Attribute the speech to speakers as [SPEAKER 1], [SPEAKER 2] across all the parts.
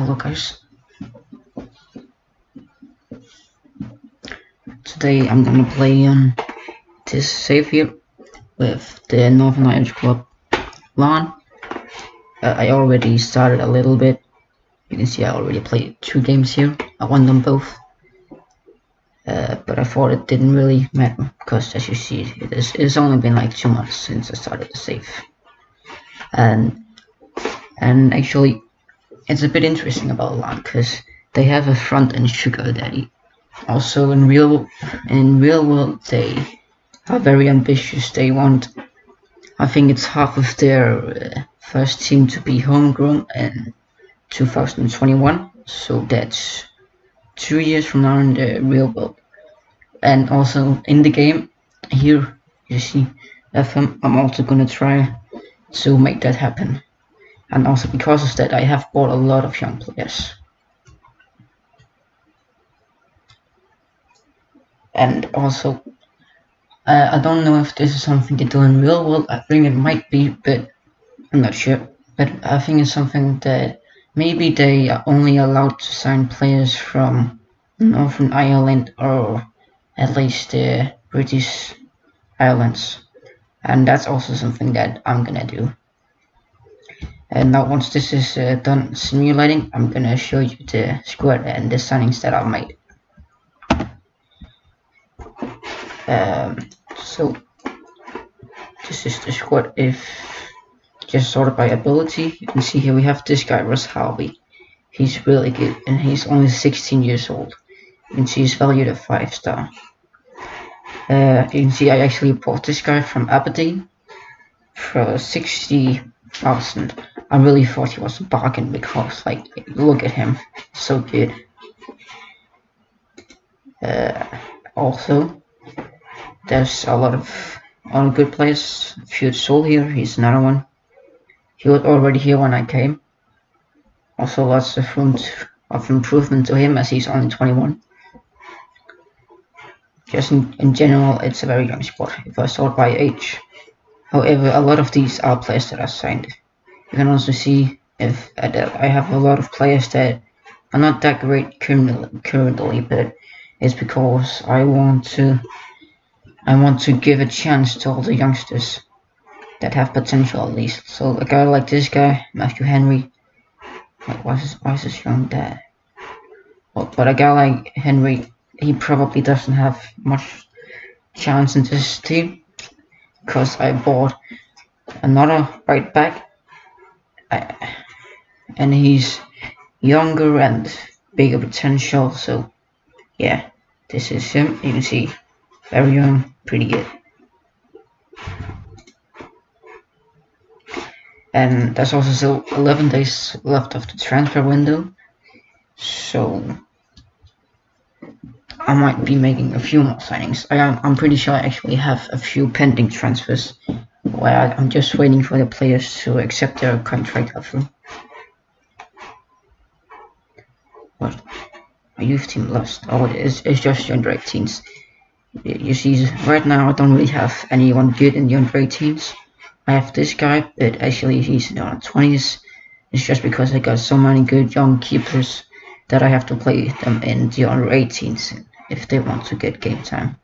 [SPEAKER 1] Hello guys, today I'm gonna play on this save here with the Northern Irish club Larne. I already started a little bit. You can see I already played 2 games here. I won them both, but I thought it didn't really matter because, as you see, it's only been like 2 months since I started the save, and actually it's a bit interesting about Larne because they have a front-end sugar daddy. Also, in real world, they are very ambitious. They want, I think it's half of their first team to be homegrown in 2021. So that's 2 years from now in the real world. And also in the game here, you see FM. I'm also gonna try to make that happen. And also because of that, I have bought a lot of young players. And also, I don't know if this is something they do in real world. I think it might be, but I'm not sure. But I think it's something that maybe they are only allowed to sign players from Northern Ireland or at least the British Islands. And that's also something that I'm gonna do. And now once this is done simulating, I'm gonna show you the squad and the signings that I've made. So this is the squad if just sorted by ability. You can see here we have this guy Russ Harvey. He's really good and he's only 16 years old. You can see he's valued at 5-star. You can see I actually bought this guy from Aberdeen for 60,000. I really thought he was a bargain because, like, look at him, so good. Also, there's a lot of good players. Future Soul here, he's another one. He was already here when I came. Also lots of room of improvement to him as he's only 21. Just in general, it's a very young squad if I sort by age. However, a lot of these are players that are signed. You can also see if I have a lot of players that are not that great currently, but it's because I want to give a chance to all the youngsters that have potential at least. So a guy like this guy, Matthew Henry, like why is this young dad? Well, but a guy like Henry, he probably doesn't have much chance in this team because I bought another right back, and he's younger and bigger potential. So yeah, this is him. You can see very young, pretty good. And there's also still 11 days left of the transfer window, so I might be making a few more signings. I'm pretty sure I actually have a few pending transfers where I'm just waiting for the players to accept their contract offer. What? My youth team lost. Oh, it's just the under 18s. You see, right now I don't really have anyone good in the under 18s. I have this guy, but actually he's in the under 20s. It's just because I got so many good young keepers that I have to play them in the under 18s if they want to get game time.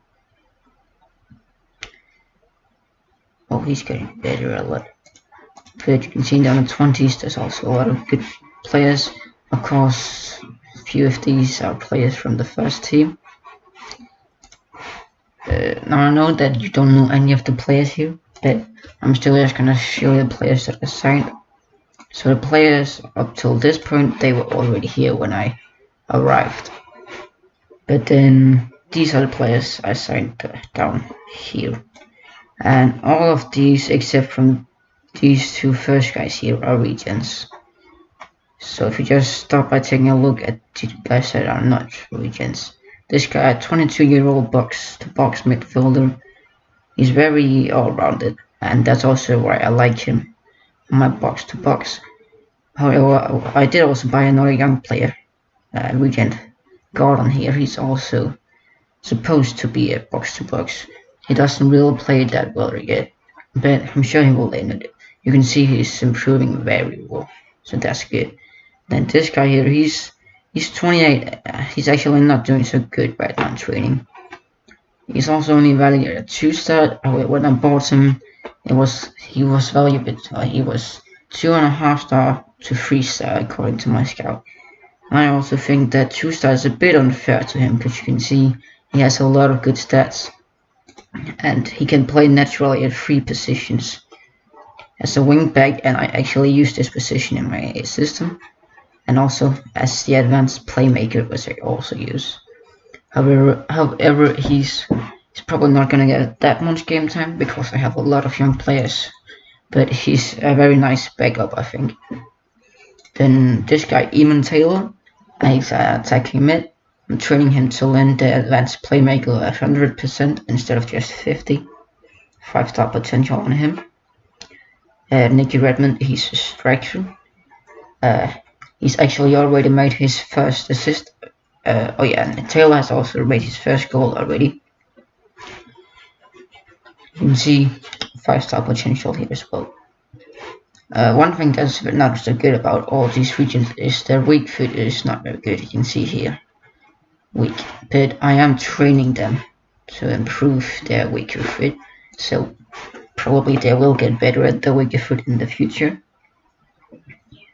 [SPEAKER 1] Oh, he's getting better a lot. But you can see in the under 20s there's also a lot of good players. Of course, a few of these are players from the first team. Now I know that you don't know any of the players here, but I'm still just gonna show you the players that are signed. So the players up till this point, they were already here when I arrived. But then these are the players I signed down here. And all of these, except from these 2 first guys here, are regions. So if you just start by taking a look at the guys that are not regions. This guy, 22-year-old box-to-box midfielder, he's very all-rounded, and that's also why I like him on my box-to-box. However, I did also buy another young player, Regent Gordon here. He's also supposed to be a box-to-box. He doesn't really play that well yet, but I'm sure he will end it. You can see he's improving very well, so that's good. Then this guy here, he's 28. He's actually not doing so good right now in training. He's also only valued at 2-star. When I bought him, he was valued he was 2.5-star to 3-star according to my scout. I also think that 2-star is a bit unfair to him because you can see he has a lot of good stats and he can play naturally at 3 positions as a wingback, and I actually use this position in my system, and also as the advanced playmaker, which I also use. However, he's probably not gonna get that much game time because I have a lot of young players, but he's a very nice backup, I think. Then this guy, Eamon Taylor, he's attacking mid. I'm training him to learn the advanced playmaker at 100% instead of just 50. 5-star potential on him. Nicky Redmond, he's a striker. He's actually already made his first assist. Oh yeah, and Taylor has also made his first goal already. You can see 5-star potential here as well. One thing that's not so good about all these regions is their weak foot is not very good. You can see here, weak. But I am training them to improve their weaker foot, so probably they will get better at the weaker foot in the future.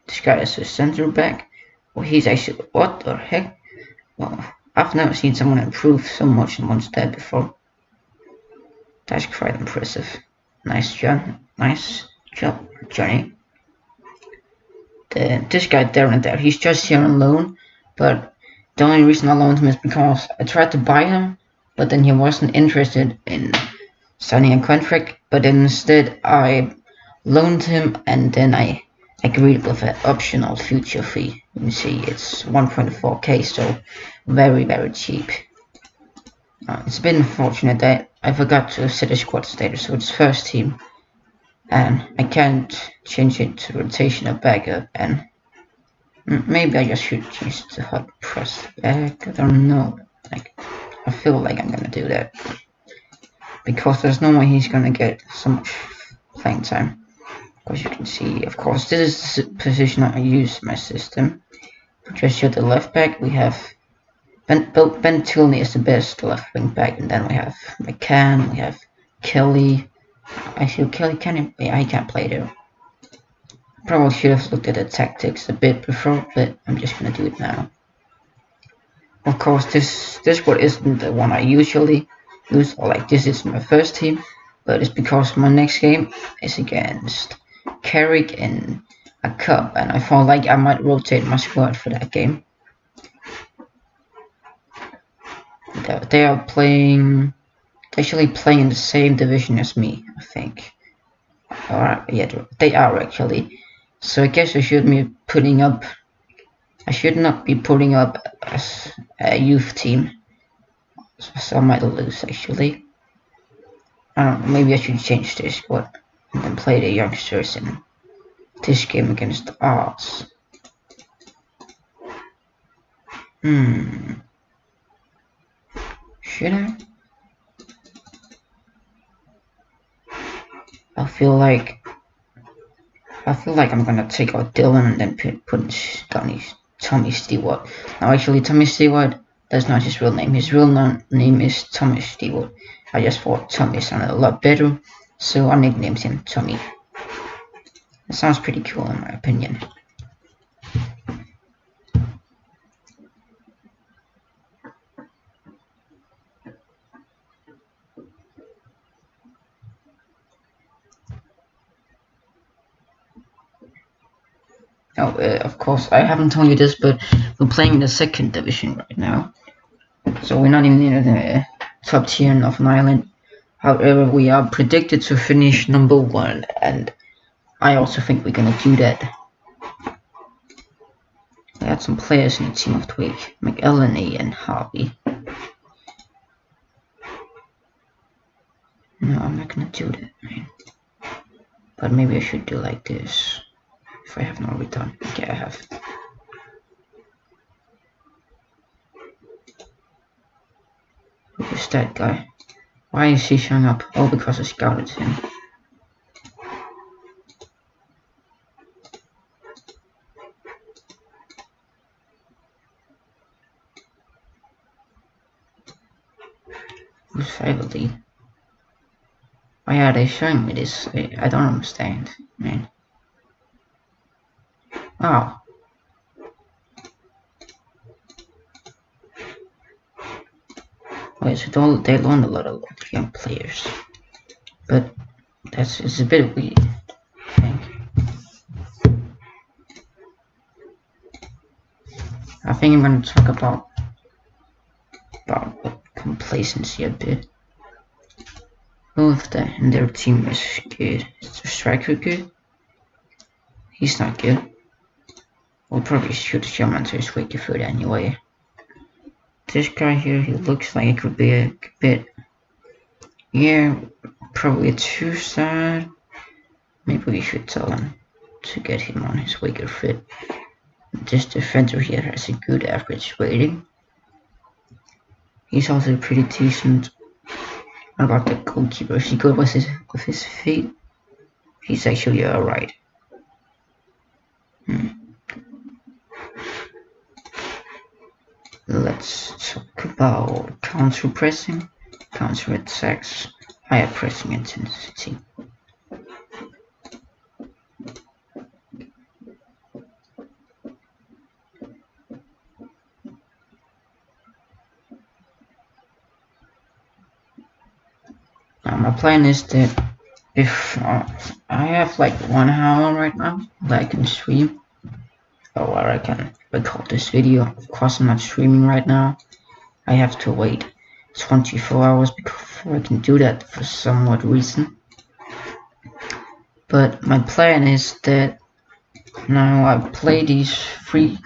[SPEAKER 1] This guy is a center back. Well, he's actually, what the heck? Well, I've never seen someone improve so much in one step before. That's quite impressive. Nice job, Johnny. This guy there, he's just here on loan, but the only reason I loaned him is because I tried to buy him, but then he wasn't interested in signing a contract, but instead I loaned him and then I agreed with an optional future fee. You can see it's 1.4k, so very cheap. It's been unfortunate that I forgot to set a squad status, so it's first team, and I can't change it to rotation or backup, and maybe I just should change it to hot press back. I don't know. Like, I feel like I'm gonna do that because there's no way he's gonna get so much playing time. As you can see, of course, this is the position I use in my system. Just here, the left back, we have Ben Tilney is the best left wing back, and then we have McCann, we have Kelly. Actually, Kelly can't, yeah, he can't play there. Probably should have looked at the tactics a bit before, but I'm just gonna do it now. Of course, this squad isn't the one I usually use, or like this is my first team, but it's because my next game is against Carrick in a cup, and I felt like I might rotate my squad for that game. They are actually playing in the same division as me, I think. Or yeah, they are actually. So I guess I should not be putting up as a youth team. So I might lose actually. I don't know, maybe I should change this squad and then play the youngsters in this game against the Arts. Should I? I feel like I'm gonna take out Dylan and then put Tommy Stewart. Now actually Tommy Stewart, that's not his real name. His real name is Thomas Stewart. I just thought Tommy sounded a lot better, so I nicknamed him Tommy. It sounds pretty cool in my opinion. Of course, I haven't told you this, but we're playing in the 2nd division right now. So we're not even in the top tier in Northern Ireland. However, we are predicted to finish number 1, and I also think we're gonna do that. I had some players in the team of the week, McElhenney and Harvey. No, I'm not gonna do that, man. But maybe I should do like this. If I haven't already done. Okay, I have. Who is that guy? Why is he showing up? Oh, because I scouted him. Who's 5 lead? Why are they showing me this? I don't understand, man. Oh. Wait, so they loaned a lot of young players. But it's a bit weird, I think. I think I'm gonna talk about complacency a bit. Who of their team is good? Is the striker good? He's not good. We'll probably shoot Shaman to his wicked foot anyway. This guy here, he looks like it could be a bit, yeah, probably a 2-star. Maybe we should tell him to get him on his wicked foot. This defender here has a good average rating. He's also pretty decent. What about the goalkeeper? Is he good with his feet? He's actually alright. Let's talk about counter pressing, counter attacks, higher pressing intensity. Now my plan is that if I have like 1 hour right now that I can stream, or I can record this video. Of course I'm not streaming right now. I have to wait 24 hours before I can do that for some odd reason. But my plan is that now I play these 3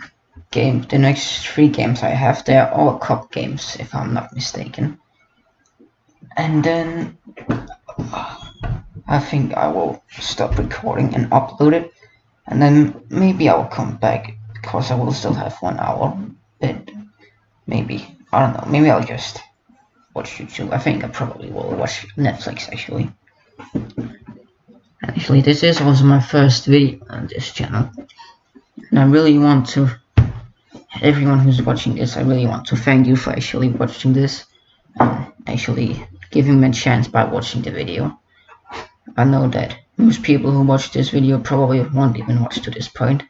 [SPEAKER 1] games, the next 3 games I have, they're all cup games if I'm not mistaken. And then I think I will stop recording and upload it, and then maybe I'll come back because I will still have 1 hour. But maybe, I don't know, maybe I'll just watch YouTube. I think I probably will watch Netflix actually. Actually, this is also my first video on this channel, and I really want to, everyone who's watching this, I really want to thank you for actually watching this and actually giving me a chance by watching the video. I know that most people who watch this video probably won't even watch to this point,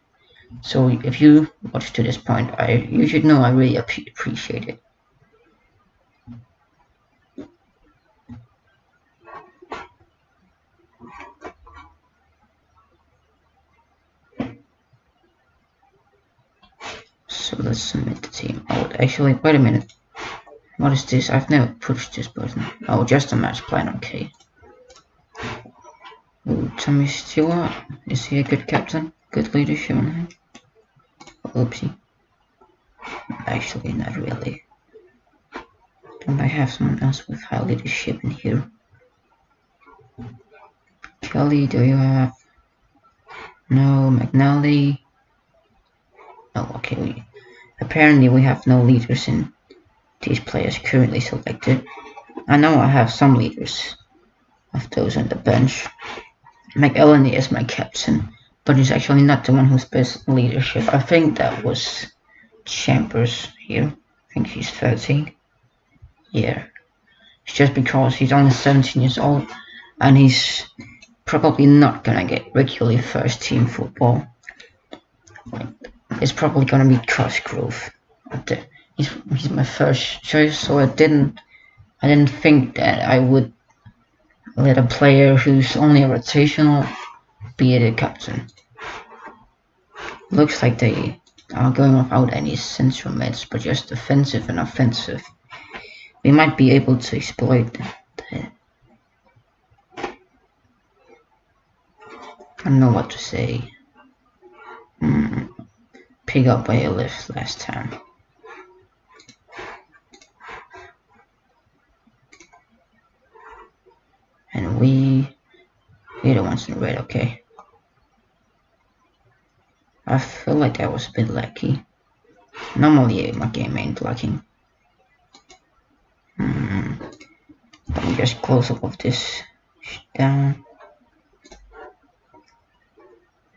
[SPEAKER 1] so if you watch to this point, you should know I really appreciate it. So let's submit the team. Oh, actually, wait a minute. What is this? I've never pushed this button. Oh, just a match plan, okay. Ooh, Tommy Stewart. Is he a good captain? Good leadership on him? Oopsie. Actually, not really. Don't I have someone else with high leadership in here? Kelly, do you have? No. McNally? Oh, okay. Apparently we have no leaders in these players currently selected. I know I have some leaders of those on the bench. McElhenney is my captain, but he's actually not the one who's best leadership. I think that was Chambers here. I think he's 13. Yeah. It's just because he's only 17 years old and he's probably not gonna get regularly first team football. It's probably gonna be Cosgrove. He's my first choice, so I didn't think that I would let a player who's only a rotational be the captain. Looks like they are going without any central mids, but just defensive and offensive. We might be able to exploit that. I don't know what to say. Pick up where you left last time. And we're the ones in red, okay. I feel like that was a bit lucky. Normally my game ain't lacking. Let me just close up of this down.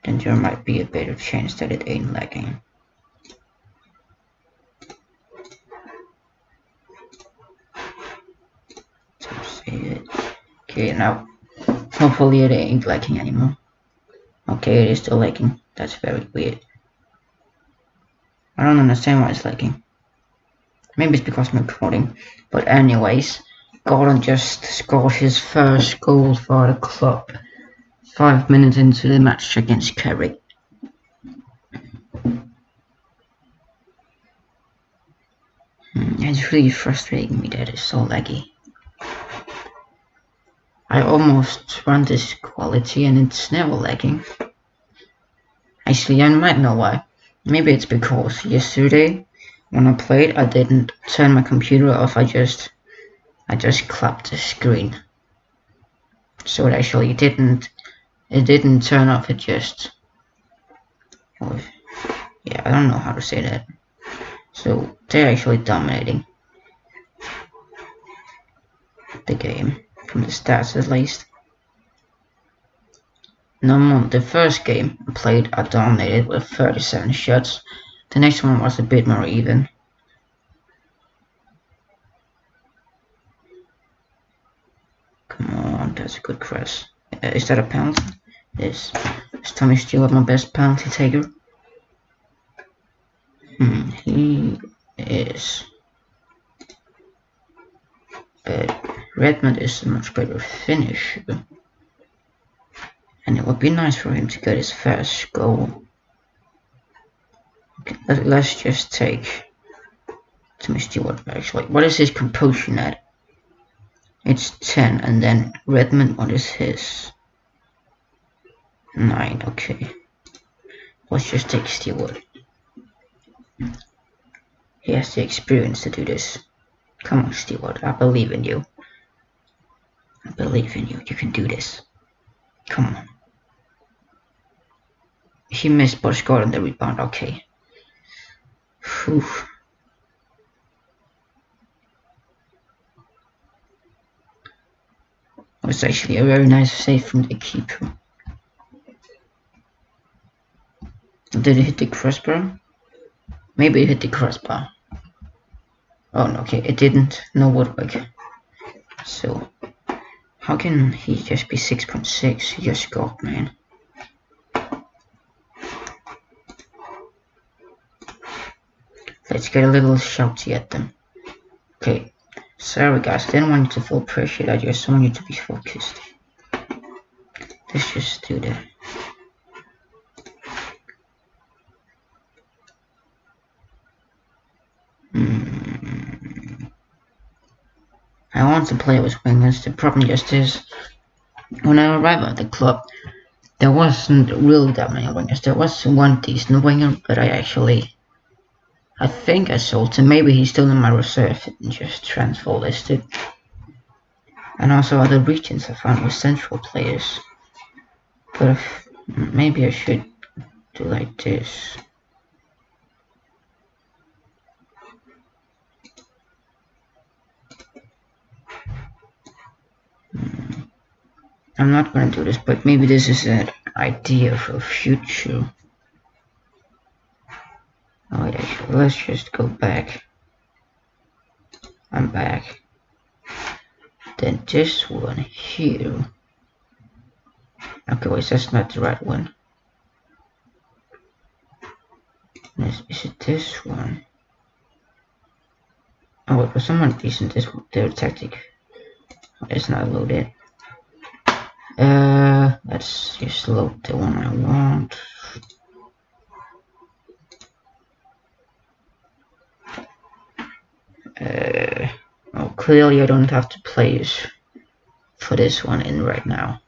[SPEAKER 1] Then there might be a better chance that it ain't lagging. Okay, now hopefully it ain't lagging anymore. Okay, it is still lagging. That's very weird. I don't understand why it's lagging. Maybe it's because I'm recording. But anyways, Gordon just scored his first goal for the club 5 minutes into the match against Kerry. It's really frustrating me that it's so laggy. I almost run this quality and it's never lagging. Actually, I might know why. Maybe it's because yesterday when I played, I didn't turn my computer off. I just clapped the screen, so it actually didn't turn off. It just, oh, yeah, I don't know how to say that. So they're actually dominating the game from the stats at least. No, the first game I played, I dominated with 37 shots. The next one was a bit more even. Come on, that's a good cross. Is that a penalty? Yes. Is Tommy Stewart my best penalty taker? He is. But Redmond is a much better finisher. And it would be nice for him to get his first goal. Okay, let's just take Tommy Stewart actually. What is his composure at? It's 10, and then Redmond, what is his? 9, okay. Let's just take Stewart. He has the experience to do this. Come on, Stewart, I believe in you. I believe in you, you can do this. Come on. He missed but scored on the rebound, okay. Whew. It was actually a very nice save from the keeper. Did it hit the crossbar? Maybe it hit the crossbar. Oh no, okay, it didn't. No woodwork. So, how can he just be 6.6? He just scored, man. Let's get a little shouty at them. Okay, sorry guys, I didn't want you to feel pressured. I just want you to be focused. Let's just do that. I want to play with wingers. The problem just is, when I arrived at the club, there wasn't really that many wingers. There was one decent winger, but I think I sold him. Maybe he's still in my reserve and just transfer listed. And also other regions I found with central players. But maybe I should do like this. I'm not gonna do this, but maybe this is an idea for future. Oh wait, actually, let's just go back. I'm back. Then this one here. Okay, wait, that's not the right one. Is it this one? Oh, it was someone decent. This their tactic. It's not loaded. Let's just load the one I want. Oh, clearly I don't have to place for this one in right now.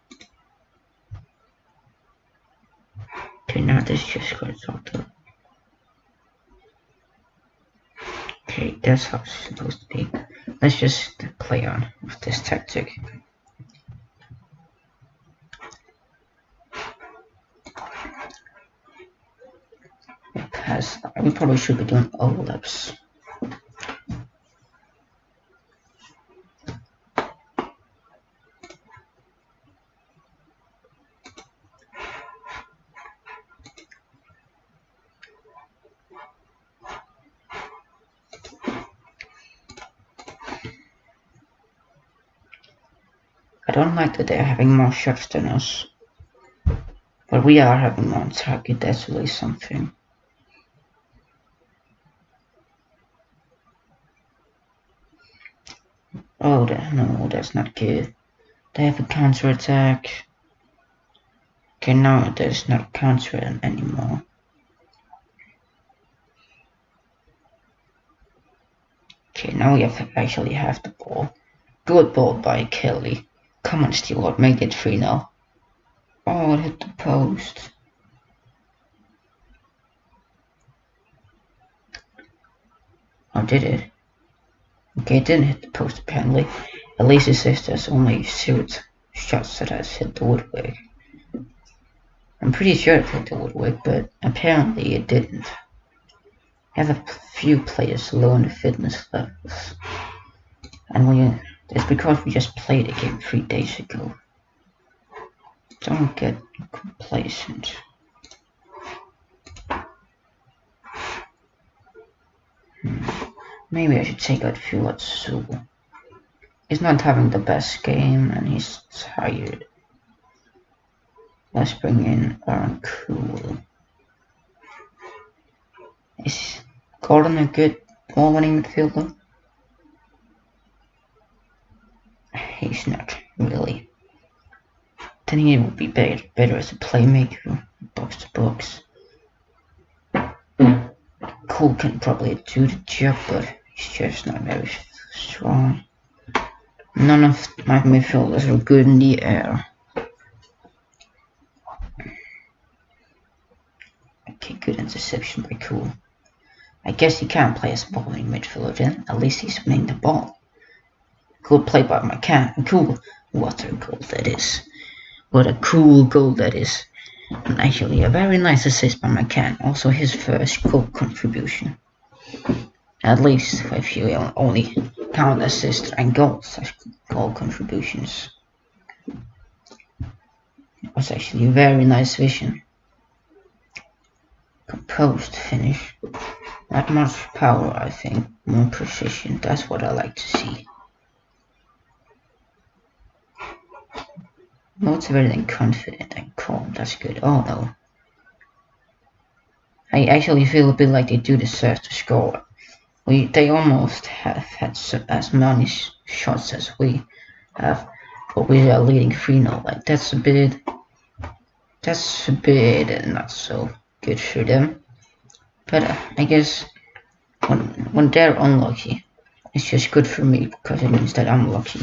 [SPEAKER 1] Okay, now this just got talked up. Okay, that's how it's supposed to be. Let's just play on with this tactic. Pass. We probably should be doing overlaps. don't like that they're having more shots than us. But we are having more target, that's really something. Oh, no, that's not good. They have a counter attack. Okay, now there's not counter anymore. Okay, now we actually have the ball. Good ball by Kelly. Come on, Stewart, make it 3-0. Oh, it hit the post. Oh, did it? Okay, it didn't hit the post apparently. At least it says there's only 0 shots that has hit the woodwork. I'm pretty sure it hit the woodwork, but apparently it didn't. I have a few players low in the fitness levels. And it's because we just played a game 3 days ago. Don't get complacent. Maybe I should take out Fulatsu. He's not having the best game and he's tired. Let's bring in Larne. Is Gordon a good ball-winning midfielder? He's not really. Then he would be better as a playmaker, box to box. Cole can probably do the job, but he's just not very strong. None of my midfielders are good in the air. Okay, good interception by Cool. I guess he can't play as a bowling midfielder then, at least he's winning the ball. Good play by McCann. Cool. What a goal that is. What a cool goal that is. And actually a very nice assist by McCann. Also his first goal contribution. At least if you only count assists and goals as goal contributions. It was actually a very nice vision. Composed finish. Not much power, I think. More precision. That's what I like to see. Motivated and confident and calm. That's good. Oh no. I actually feel a bit like they do deserve to score. They almost have had as many shots as we have, but we are leading 3-0. Like that's a bit not so good for them. But I guess when they're unlucky, it's just good for me because it means that I'm lucky.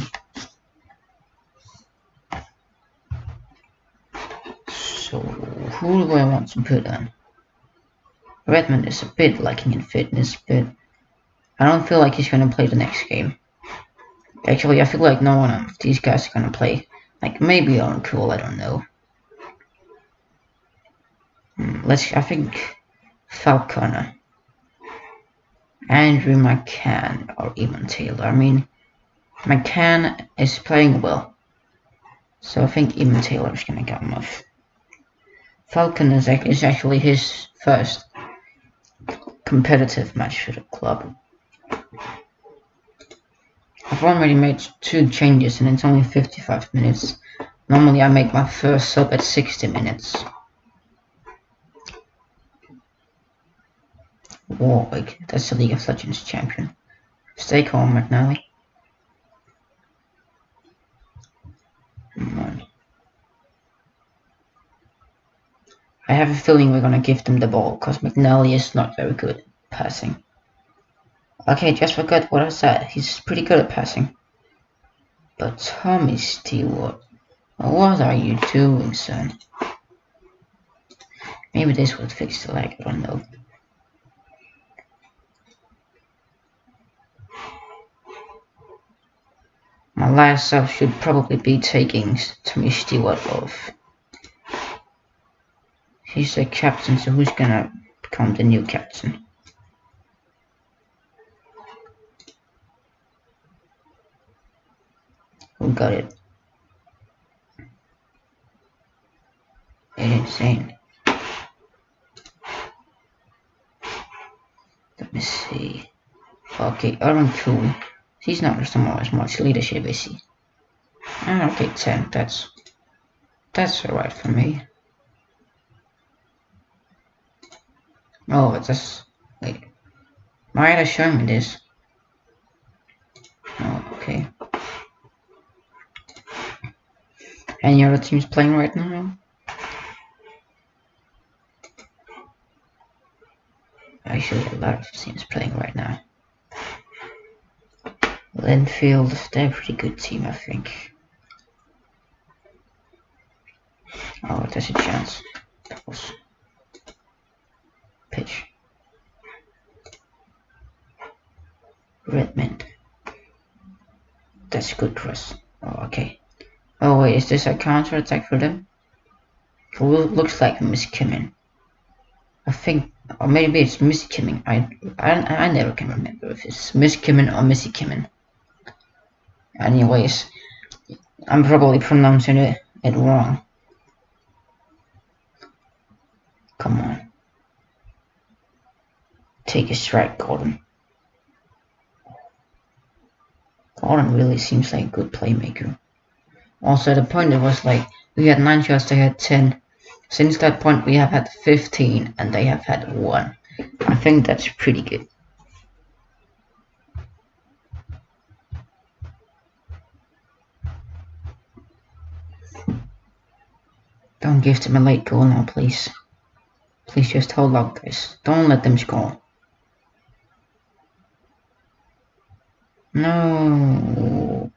[SPEAKER 1] So who do I want to put on? Redmond is a bit lacking in fitness, but I don't feel like he's gonna play the next game. Actually, I feel like no one of these guys are gonna play. Like maybe Uncool, I don't know. I think Falconer, Andrew McCann, or even Taylor. I mean, McCann is playing well, so I think even Taylor is gonna get him off. Falcon is actually his first competitive match for the club. I've already made 2 changes and it's only 55 minutes. Normally I make my first sub at 60 minutes. Warwick, that's the League of Legends champion. Stay calm, McNally. Come on. I have a feeling we're gonna give them the ball because McNally is not very good at passing. Okay, just forgot what I said. He's pretty good at passing. But Tommy Stewart, what are you doing, son? Maybe this would fix the lag, I don't know. My last sub should probably be taking Tommy Stewart off. He's the captain, so who's gonna become the new captain? Who got it? It's insane. Let me see. Okay, Aaron Cool. He's not as much leadership, is he? Okay, 10. That's alright for me. Oh, it's just wait. Why are they showing me this? Oh, okay. Any other teams playing right now? Actually, a lot of teams playing right now. Linfield, they're a pretty good team, I think. Oh, there's a chance. Pitch. Redmond. That's good for us. Oh, okay. Oh wait, is this a counter attack for them? It looks like Miss Kimmin. I think, or maybe it's Missy Kimmin. I never can remember if it's Miss Kimmin or Missy Kimmin. Anyways, I'm probably pronouncing it wrong. Come on. Take a strike, Gordon. Gordon really seems like a good playmaker. Also, at the point it was like, we had 9 shots, they had 10. Since that point, we have had 15, and they have had 1. I think that's pretty good. Don't give them a late goal now, please. Please just hold up, guys. Don't let them score. No.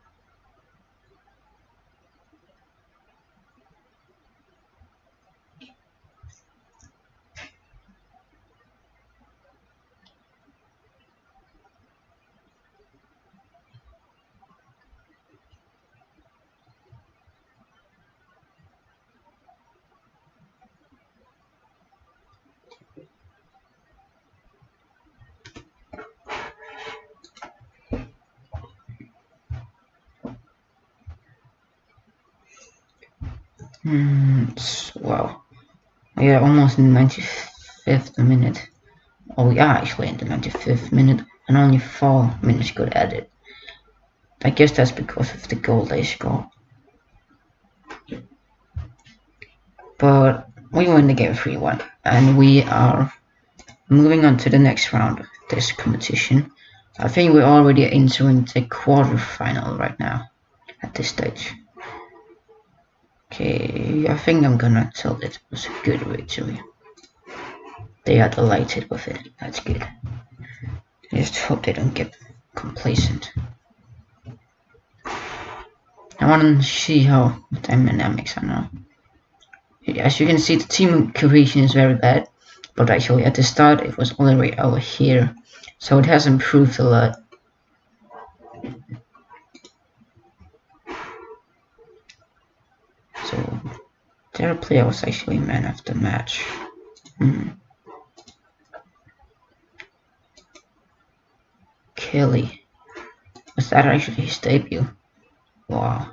[SPEAKER 1] Wow. We are almost in the 95th minute. Oh, we are actually in the 95th minute, and only 4 minutes got added. I guess that's because of the goal they scored. But we win the game 3-1, and we are moving on to the next round of this competition. I think we're already entering the quarterfinal right now, at this stage. Okay, I think I'm gonna tell it was a good victory. They are delighted with it, that's good. I just hope they don't get complacent. I want to see how the dynamics are now. As you can see, the team cohesion is very bad, but actually at the start it was all the way over here, so it has improved a lot. So their player was actually man of the match. Kelly. Was that actually his debut? Wow.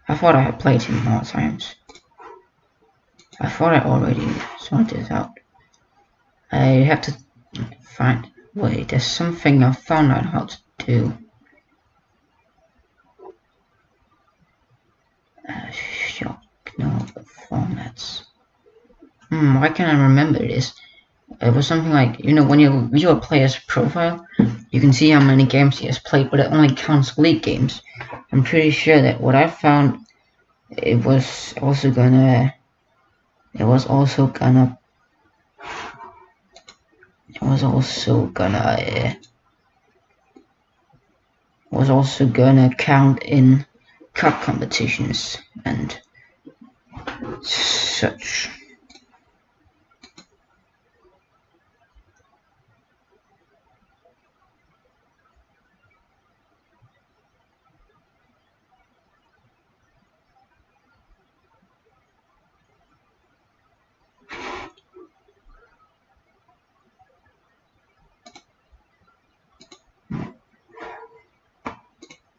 [SPEAKER 1] I thought I had played him more times. I thought I already sorted this out. I have to find... Wait, there's something I found out how to do. Shock, no, formats. Why can't I remember this? It was something like, you know, when you view a player's profile, you can see how many games he has played, but it only counts league games. I'm pretty sure that what I found, it was also gonna count in cup competitions and such.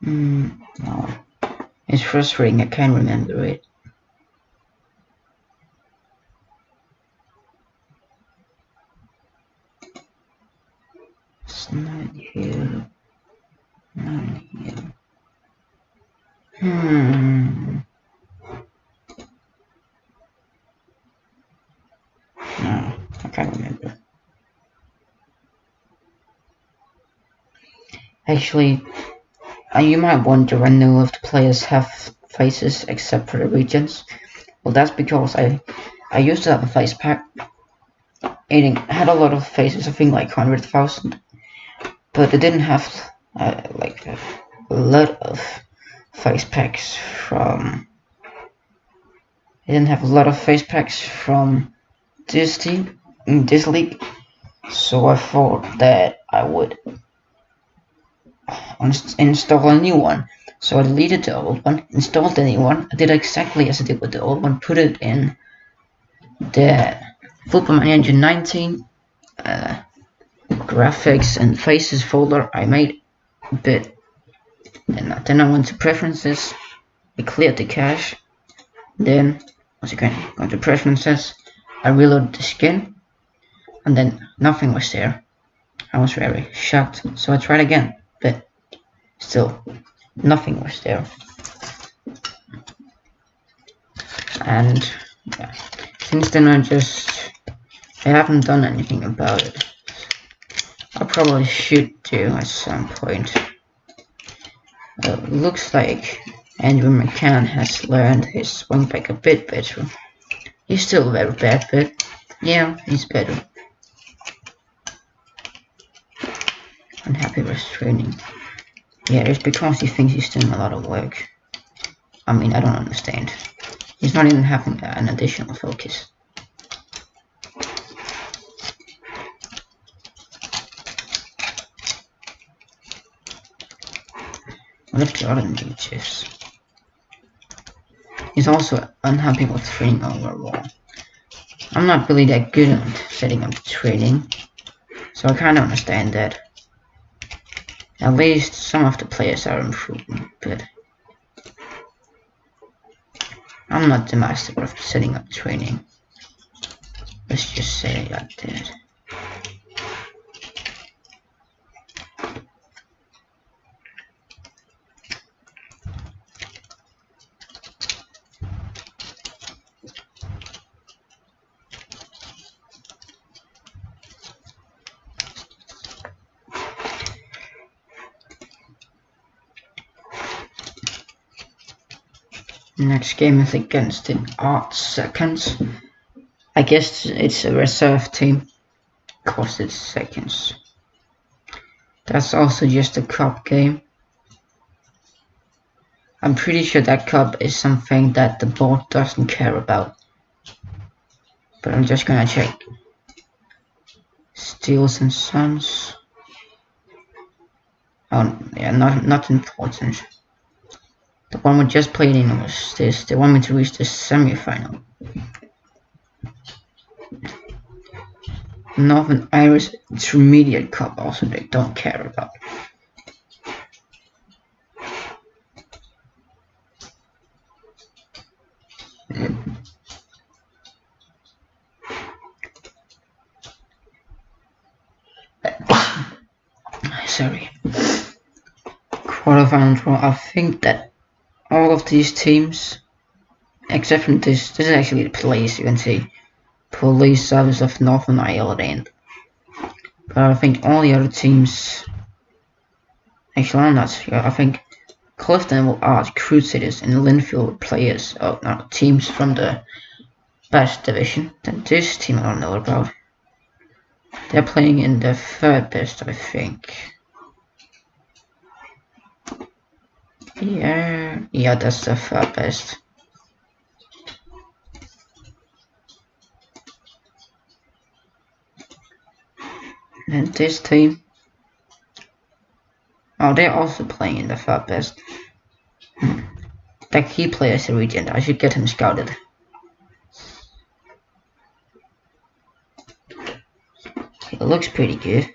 [SPEAKER 1] No. It's frustrating, I can't remember it. It's not here. Not here. No, I can't remember. Actually, you might wonder when none of the players have faces except for the regions. Well, that's because I used to have a face pack. It had a lot of faces, I think like 100,000, but it didn't have like a lot of face packs from. It didn't have a lot of face packs from this team in this league, so I thought that I would install a new one. So I deleted the old one, installed the new one. I did exactly as I did with the old one, put it in the Football Manager 19 graphics and faces folder I made a bit. And then I went to preferences, I cleared the cache. Then once again, go to preferences, I reloaded the skin, and then nothing was there. I was very shocked, so I tried again, but still nothing was there. And yeah, since then I haven't done anything about it. I probably should do at some point. Looks like Andrew McCann has learned his wing back a bit better. He's still very bad, but yeah, he's better. Unhappy with training. Yeah, it's because he thinks he's doing a lot of work. I mean, I don't understand. He's not even having an additional focus. What if the other negatives? He's also unhappy with training overall. I'm not really that good at setting up training, so I kind of understand that. At least some of the players are improving, but I'm not the master of setting up training. Let's just say like that. Next game is against the Art Seconds. I guess it's a reserve team, cause it's seconds. That's also just a cup game. I'm pretty sure that cup is something that the board doesn't care about. But I'm just gonna check. Steels and Sons. Oh yeah, not important. The one we just played in was this. They want me to reach the semi-final. Northern Irish Intermediate Cup also they don't care about. Sorry. Quarterfinal draw. I think that all of these teams, except from this is actually the place you can see. Police Service of Northern Ireland. But I think all the other teams, actually I'm not sure, I think Clifton will ask Crusaders and Linfield players, teams from the best division. Then this team I don't know about. They're playing in the third best, I think. Yeah, that's the third best. And this team, they're also playing in the third best. That key player is a regent. I should get him scouted. It looks pretty good.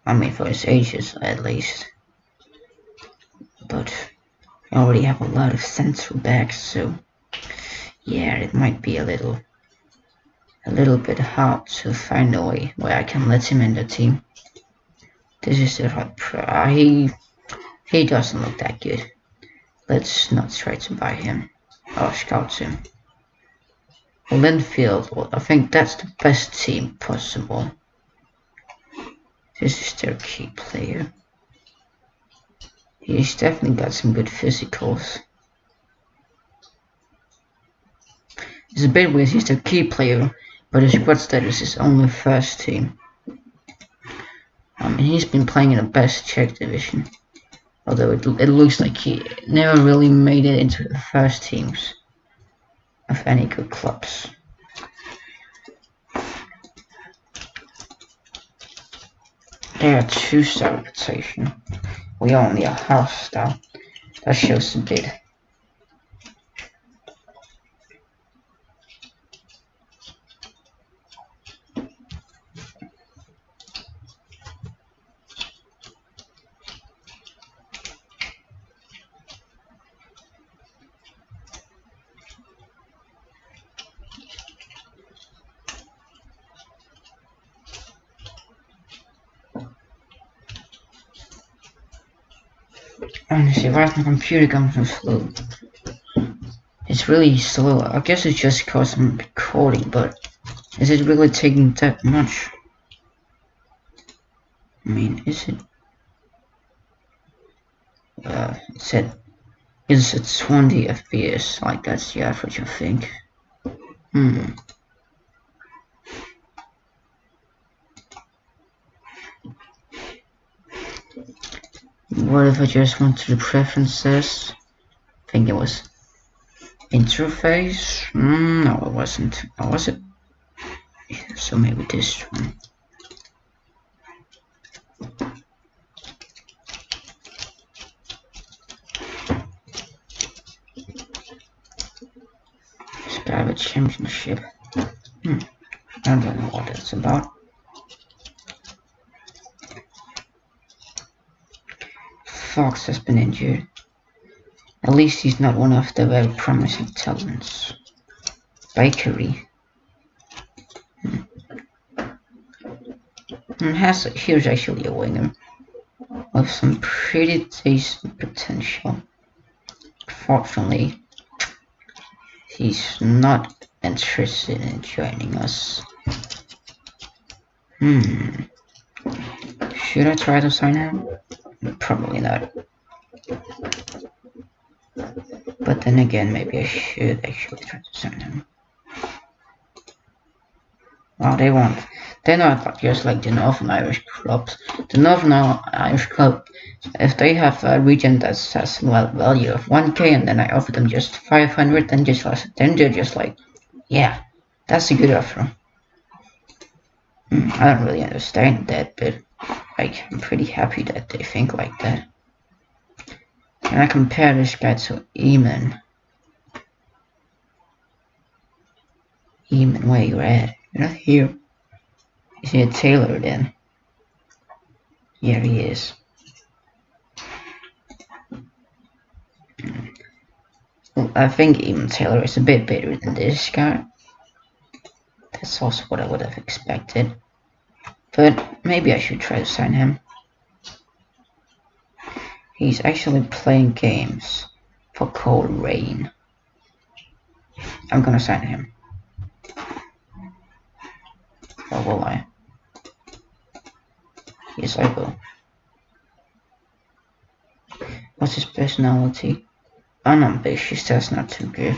[SPEAKER 1] I mean, for his ages at least. But I already have a lot of central backs, so yeah, it might be a little bit hard to find a way where I can let him in the team. This is the right he doesn't look that good. Let's not try to buy him or scout him. Linfield, well, I think that's the best team possible. This is their key player. He's definitely got some good physicals. It's a bit weird, he's their key player, but his squad status is only first team. He's been playing in the best Czech division, although it looks like he never really made it into the first teams of any good clubs. They are 2-star reputation. We are only a half-star. That shows a bit. Honestly, why is my computer going so slow? It's really slow. I guess it's just because I'm recording, but is it really taking that much? I mean, is it? It said, is it 20 FPS? Like, that's the average, I think. What if I just went to the preferences? I think it was interface. No, it wasn't. Oh, was it? Yeah, so maybe this one. Skyward Championship. I don't know what it's about. Fox has been injured. At least he's not one of the very promising talents. Bakery. Here's actually a winger with some pretty decent potential. Fortunately, he's not interested in joining us. Should I try to sign him? Probably not. But then again, maybe I should actually try to sign him. Well, they won't. They're not just like the Northern Irish clubs. The Northern Irish club, if they have a region that has value of 1k and then I offer them just 500, then they're just like, yeah, that's a good offer. I don't really understand that, but like, I'm pretty happy that they think like that. Can I compare this guy to Eamon? Eamon, where you at? You're not here. Is he a tailor then? Yeah, he is. Well, I think Eamon Taylor is a bit better than this guy. That's also what I would have expected. But maybe I should try to sign him. He's actually playing games for Cold Rain. I'm gonna sign him. Or will I? Yes, I will. What's his personality? Unambitious, that's not too good.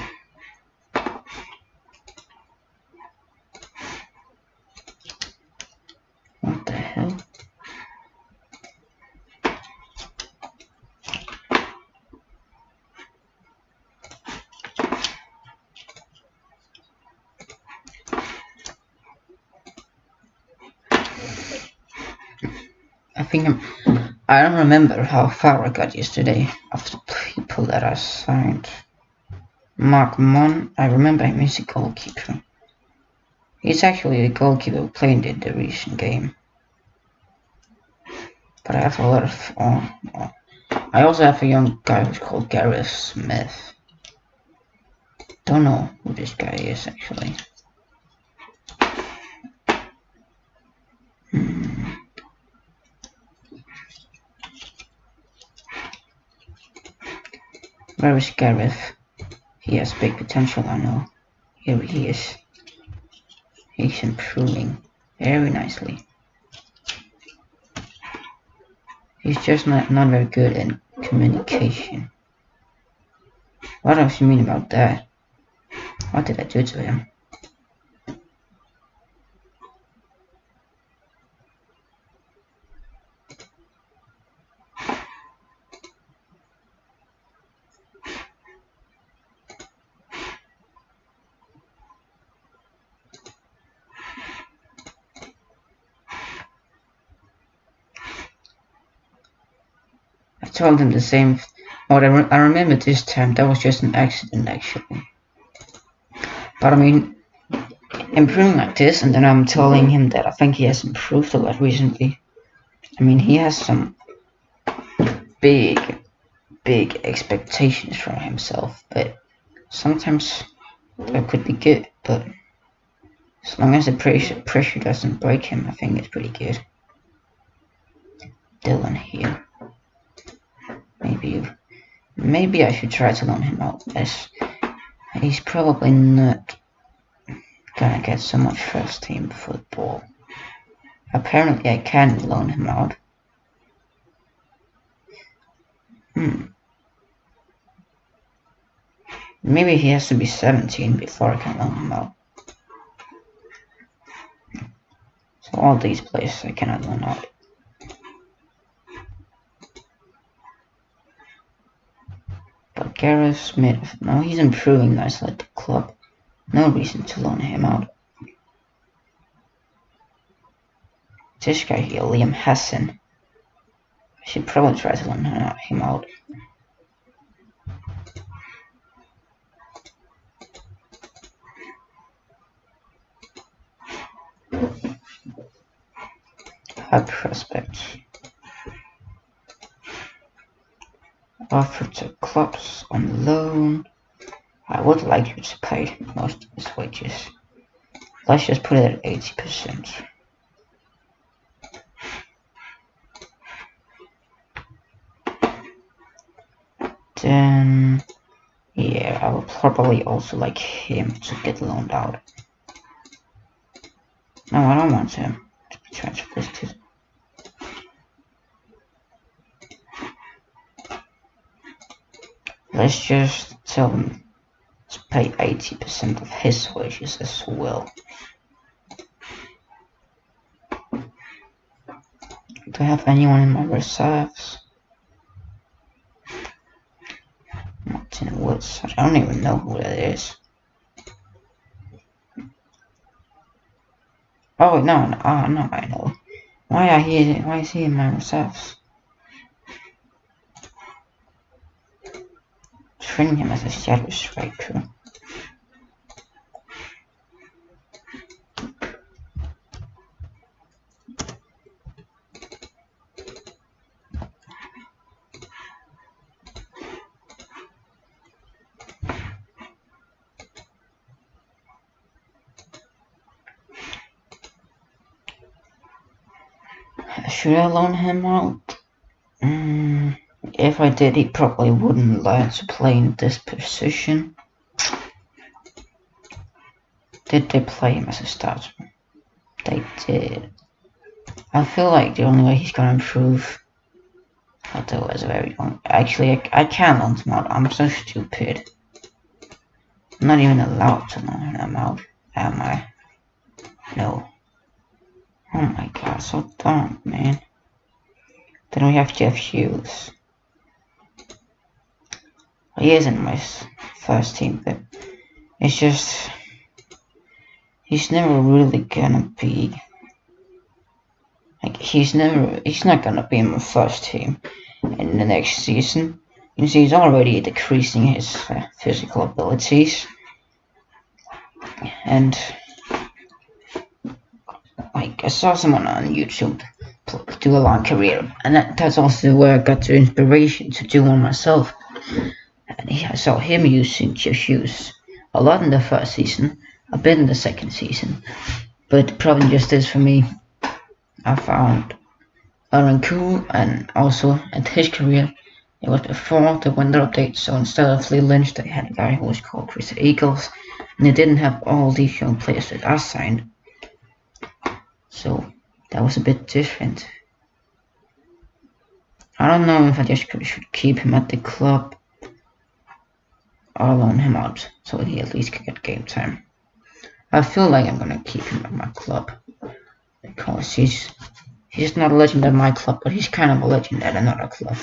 [SPEAKER 1] What the hell? I don't remember how far I got yesterday of the people that I signed. Mark Mon, I remember him as a goalkeeper. He's actually the goalkeeper playing in the recent game. But I have a lot of... I also have a young guy who's called Gareth Smith. Don't know who this guy is actually. Where is Gareth? He has big potential, I know. Here he is. He's improving very nicely. He's just not very good in communication. What else you mean about that? What did I do to him? I told him the same. I remember this time that was just an accident actually. But I mean, improving like this, and then I'm telling him that I think he has improved a lot recently. I mean, he has some big expectations from himself, but sometimes that could be good. But as long as the pressure doesn't break him, I think it's pretty good. Dylan here. Maybe I should try to loan him out, as he's probably not gonna get so much first team football. Apparently I can loan him out. Maybe he has to be 17 before I can loan him out. So all these players I cannot loan out. But Gareth Smith, no, he's improving nicely at the club. No reason to loan him out. This guy here, Liam Hassan. I should probably try to loan him out. High prospects. Offered to clubs on loan. I would like you to pay most of his wages. Let's just put it at 80%. Then, yeah, I would probably also like him to get loaned out. No, I don't want him to be transfer listed. Let's just tell him to pay 80% of his wages as well. Do I have anyone in my reserves? Martin Woods. I don't even know who that is. Oh no, no, I know. Why is he in my reserves? Training him as a shadow striker. Should I loan him out? If I did, he probably wouldn't learn to play in this position. Did they play him as a starter? They did. I feel like the only way he's gonna improve, although as a very young, actually I can't loan him out. I'm so stupid. I'm not even allowed to loan him out, am I? No. Oh my god, so dumb, man. Then we have Jeff Hughes. He isn't my first team, but it's just he's never really gonna be like he's not gonna be in my first team in the next season. You see, he's already decreasing his physical abilities, and like I saw someone on YouTube do a long career, and that's also where I got the inspiration to do one myself. And I saw him using Jeff Hughes a lot in the first season, a bit in the second season, but the problem just is for me, I found Aaron cool, and also at his career It was before the winter update, so instead of Lee Lynch, they had a guy who was called Chris Eagles, and they didn't have all these young players that I signed. So that was a bit different. I don't know if I just should keep him at the club or loan him out so he at least can get game time. I feel like I'm gonna keep him at my club because he's not a legend at my club, but he's kind of a legend at another club.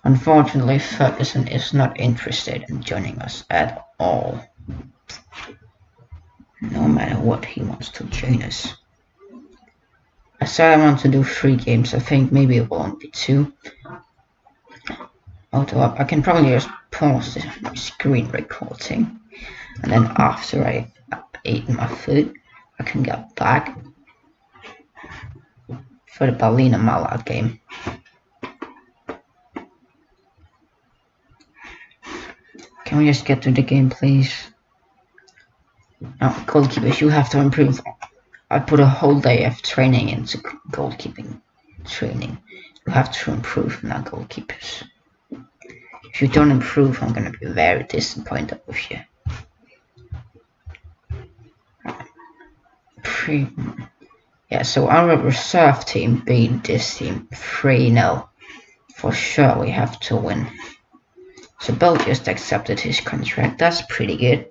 [SPEAKER 1] Unfortunately, Ferguson is not interested in joining us at all. No matter what, he wants to join us. I said I want to do 3 games. I think maybe it will only be 2. Although I can probably just pause my screen recording, and then after I ate my food, I can get back for the Berlin and Malad game. Can we just get to the game, please? Now, goalkeepers, you have to improve. I put a whole day of training into goalkeeping training. You have to improve now, goalkeepers. If you don't improve, I'm gonna be very disappointed with you. Yeah, so our reserve team beat this team 3-0. For sure, we have to win. So Bell just accepted his contract. That's pretty good.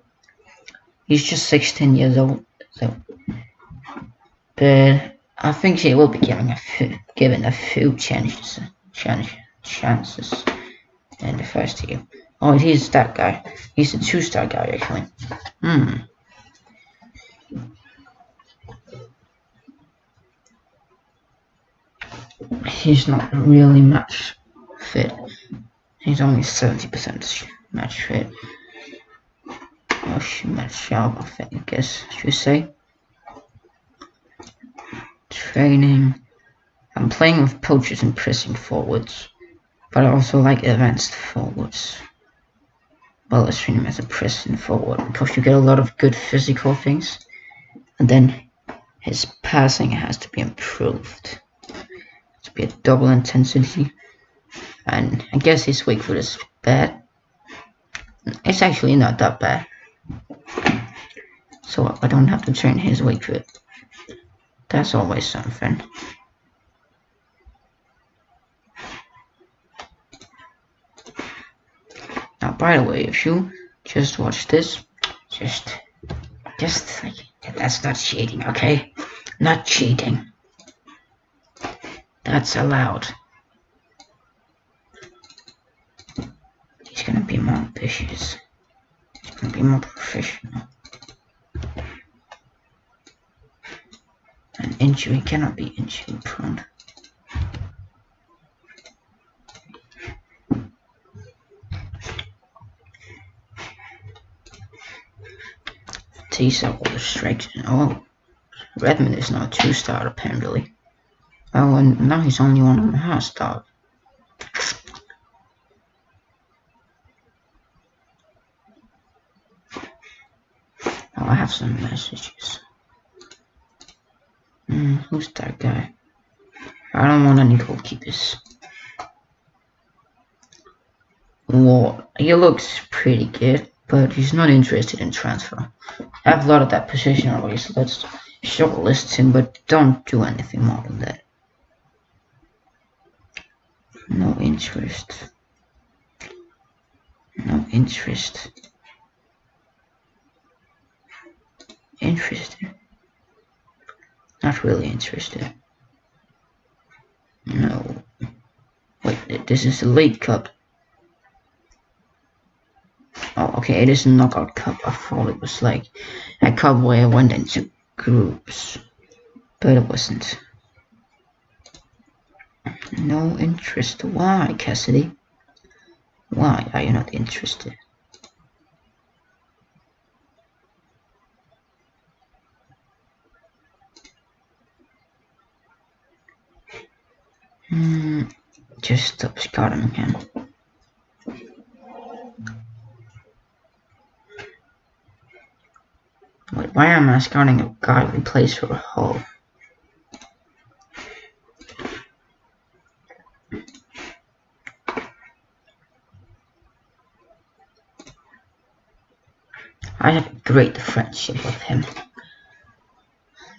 [SPEAKER 1] He's just 16 years old, so. But I think he will be given a few chances in the first year. Oh, he's that guy. He's a 2-star guy, actually. He's not really match fit. He's only 70% match fit. Or match sharp, I think, I guess I should say. Training. I'm playing with poachers and pressing forwards, but I also like advanced forwards. Well, let's train him as a pressing forward because you get a lot of good physical things, and then his passing has to be improved. To be a double intensity, and I guess his weak foot is bad. It's actually not that bad, so I don't have to train his weak foot. That's always something. Now, by the way, if you just watch this, just like that's not cheating, okay? Not cheating. That's allowed. He's gonna be more ambitious. He's gonna be more professional. An injury cannot be injury prone. These are all the strikes. Oh, Redmond is now a 2-star apparently. Oh, and now he's only 1.5 star. Oh, I have some messages. Who's that guy? I don't want any goalkeepers. Well, he looks pretty good, but he's not interested in transfer. I have a lot of that position already, so let's shortlist him, but don't do anything more than that. No interest. No interest. Interested. Not really interested. No. Wait, this is a League Cup. Oh, okay, it is a knockout cup. I thought it was like a cup where I went into groups, but it wasn't. No interest. Why, Cassidy? Why are you not interested? Just stop scouting again. Wait, why am I scouting a guy who plays for Hull? I have a great friendship with him.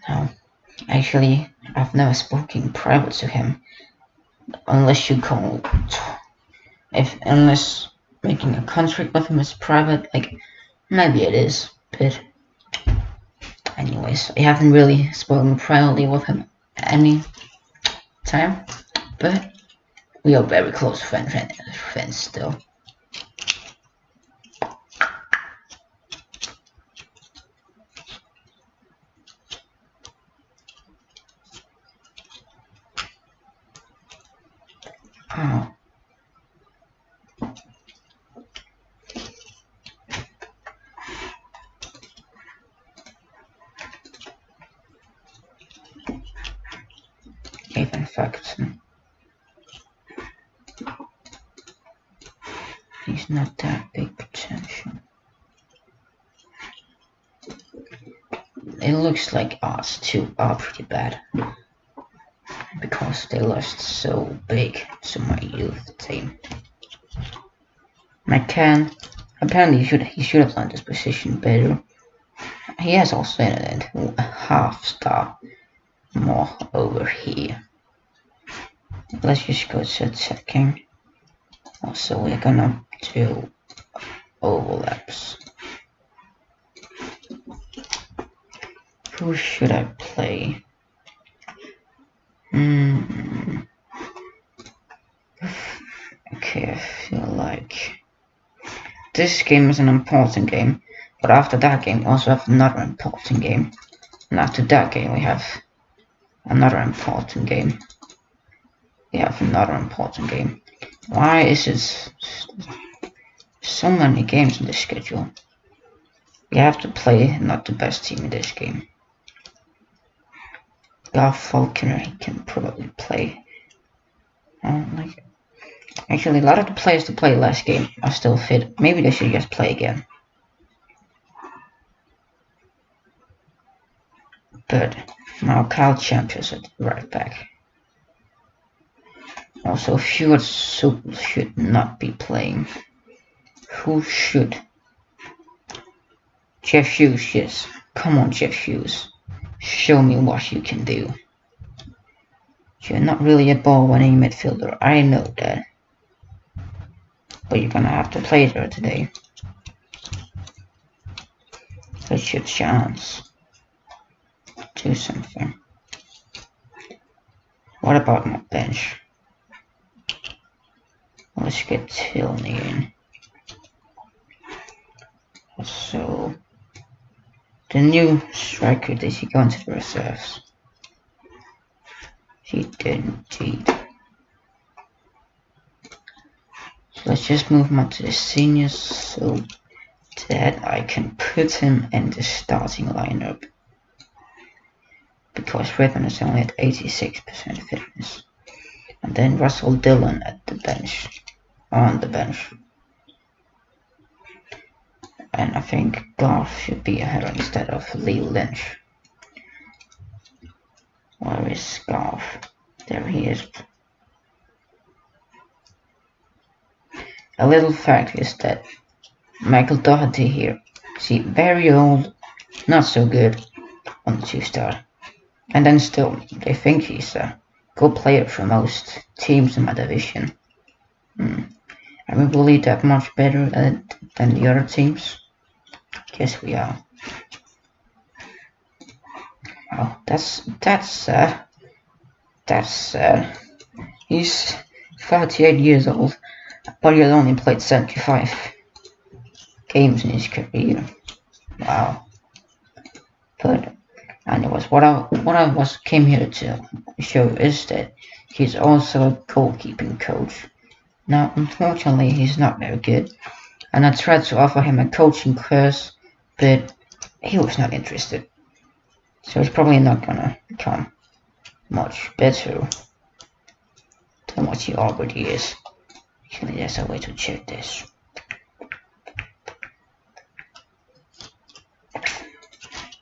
[SPEAKER 1] No, actually, I've never spoken private to him, unless you call unless making a contract with him is private. Like maybe it is, but anyways, I haven't really spoken privately with him any time, but we are very close friends still. Oh. In fact, he's not that big potential. It looks like us two are pretty bad because they lost so big to my youth team. McCann, apparently he should have done this position better. He has also ended a half star more over here. Let's just go to attacking. Also, we're gonna do overlaps. Who should I play? Okay, I feel like this game is an important game, but after that game we also have another important game, and after that game we have another important game. Why is it so many games in this schedule? We have to play not the best team in this game. Garth Falconer can probably play. Actually, a lot of the players to play last game are still fit. Maybe they should just play again. But now Kyle Champions at right back. Also, Fjord should not be playing. Who should? Jeff Hughes, yes. Come on, Jeff Hughes. Show me what you can do. You're not really a ball-winning midfielder, I know that. But you're gonna have to play there today. That's your chance. Do something. What about my bench? Let's get Tilney in. So, the new striker, did he go into the reserves? He did indeed. So let's just move him up to the seniors so that I can put him in the starting lineup. Because Redmond is only at 86% fitness. And then Russell Dillon at the bench. On the bench. And I think Garth should be ahead instead of Lee Lynch. Where is Garth? There he is. A little fact is that Michael Doherty here, see, very old, not so good on the 2-star. And then still, they think he's a good player for most teams in my division. Are we really that much better than the other teams? Yes, we are. Oh, that's sad. That's sad. He's 38 years old, but he has only played 75 games in his career. Wow. But anyways, what I came here to show is that he's also a goalkeeping coach. Now, unfortunately, he's not very good, and I tried to offer him a coaching course, but he was not interested. So he's probably not gonna become much better than what he already is. Actually, there's a way to check this.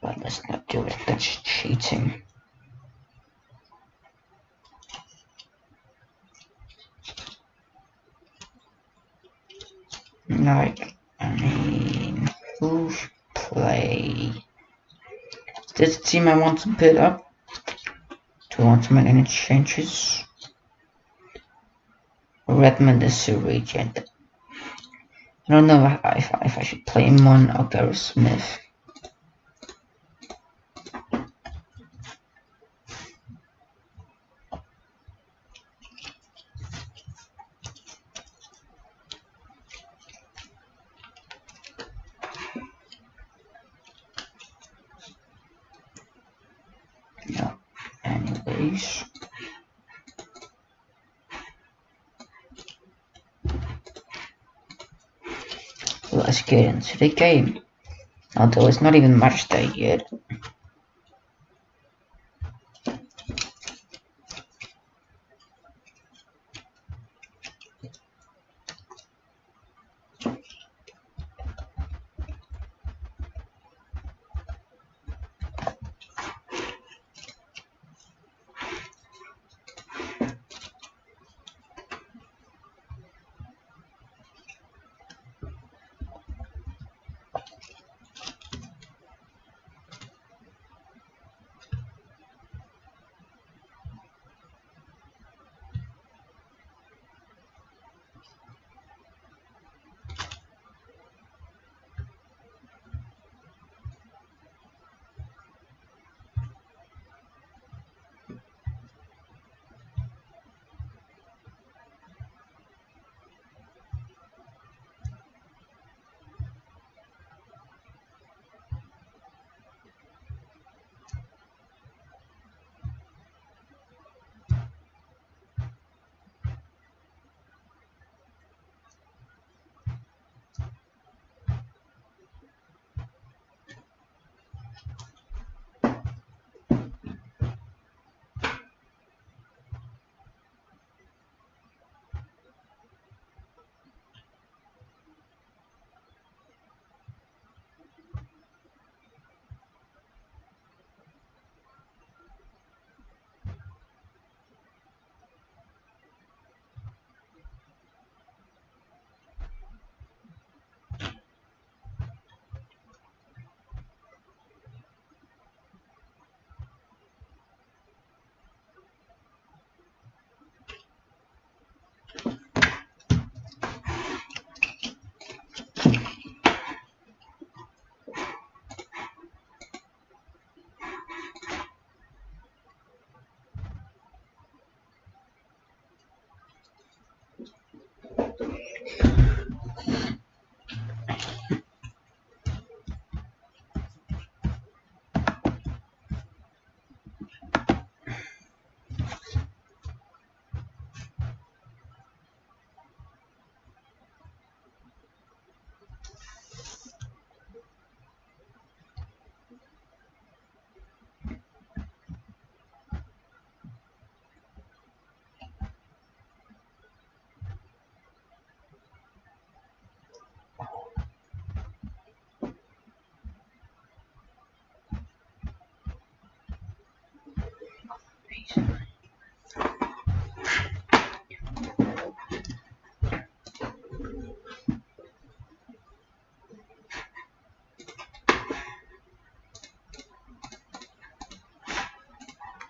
[SPEAKER 1] But let's not do it, that's cheating. Like, I mean, who This team I want to build up. Do I want to make any changes? Redmond is a regent. I don't know if I should play him on or Gary Smith. Yeah, anyways. Let's get into the game. Although it's not even match day yet.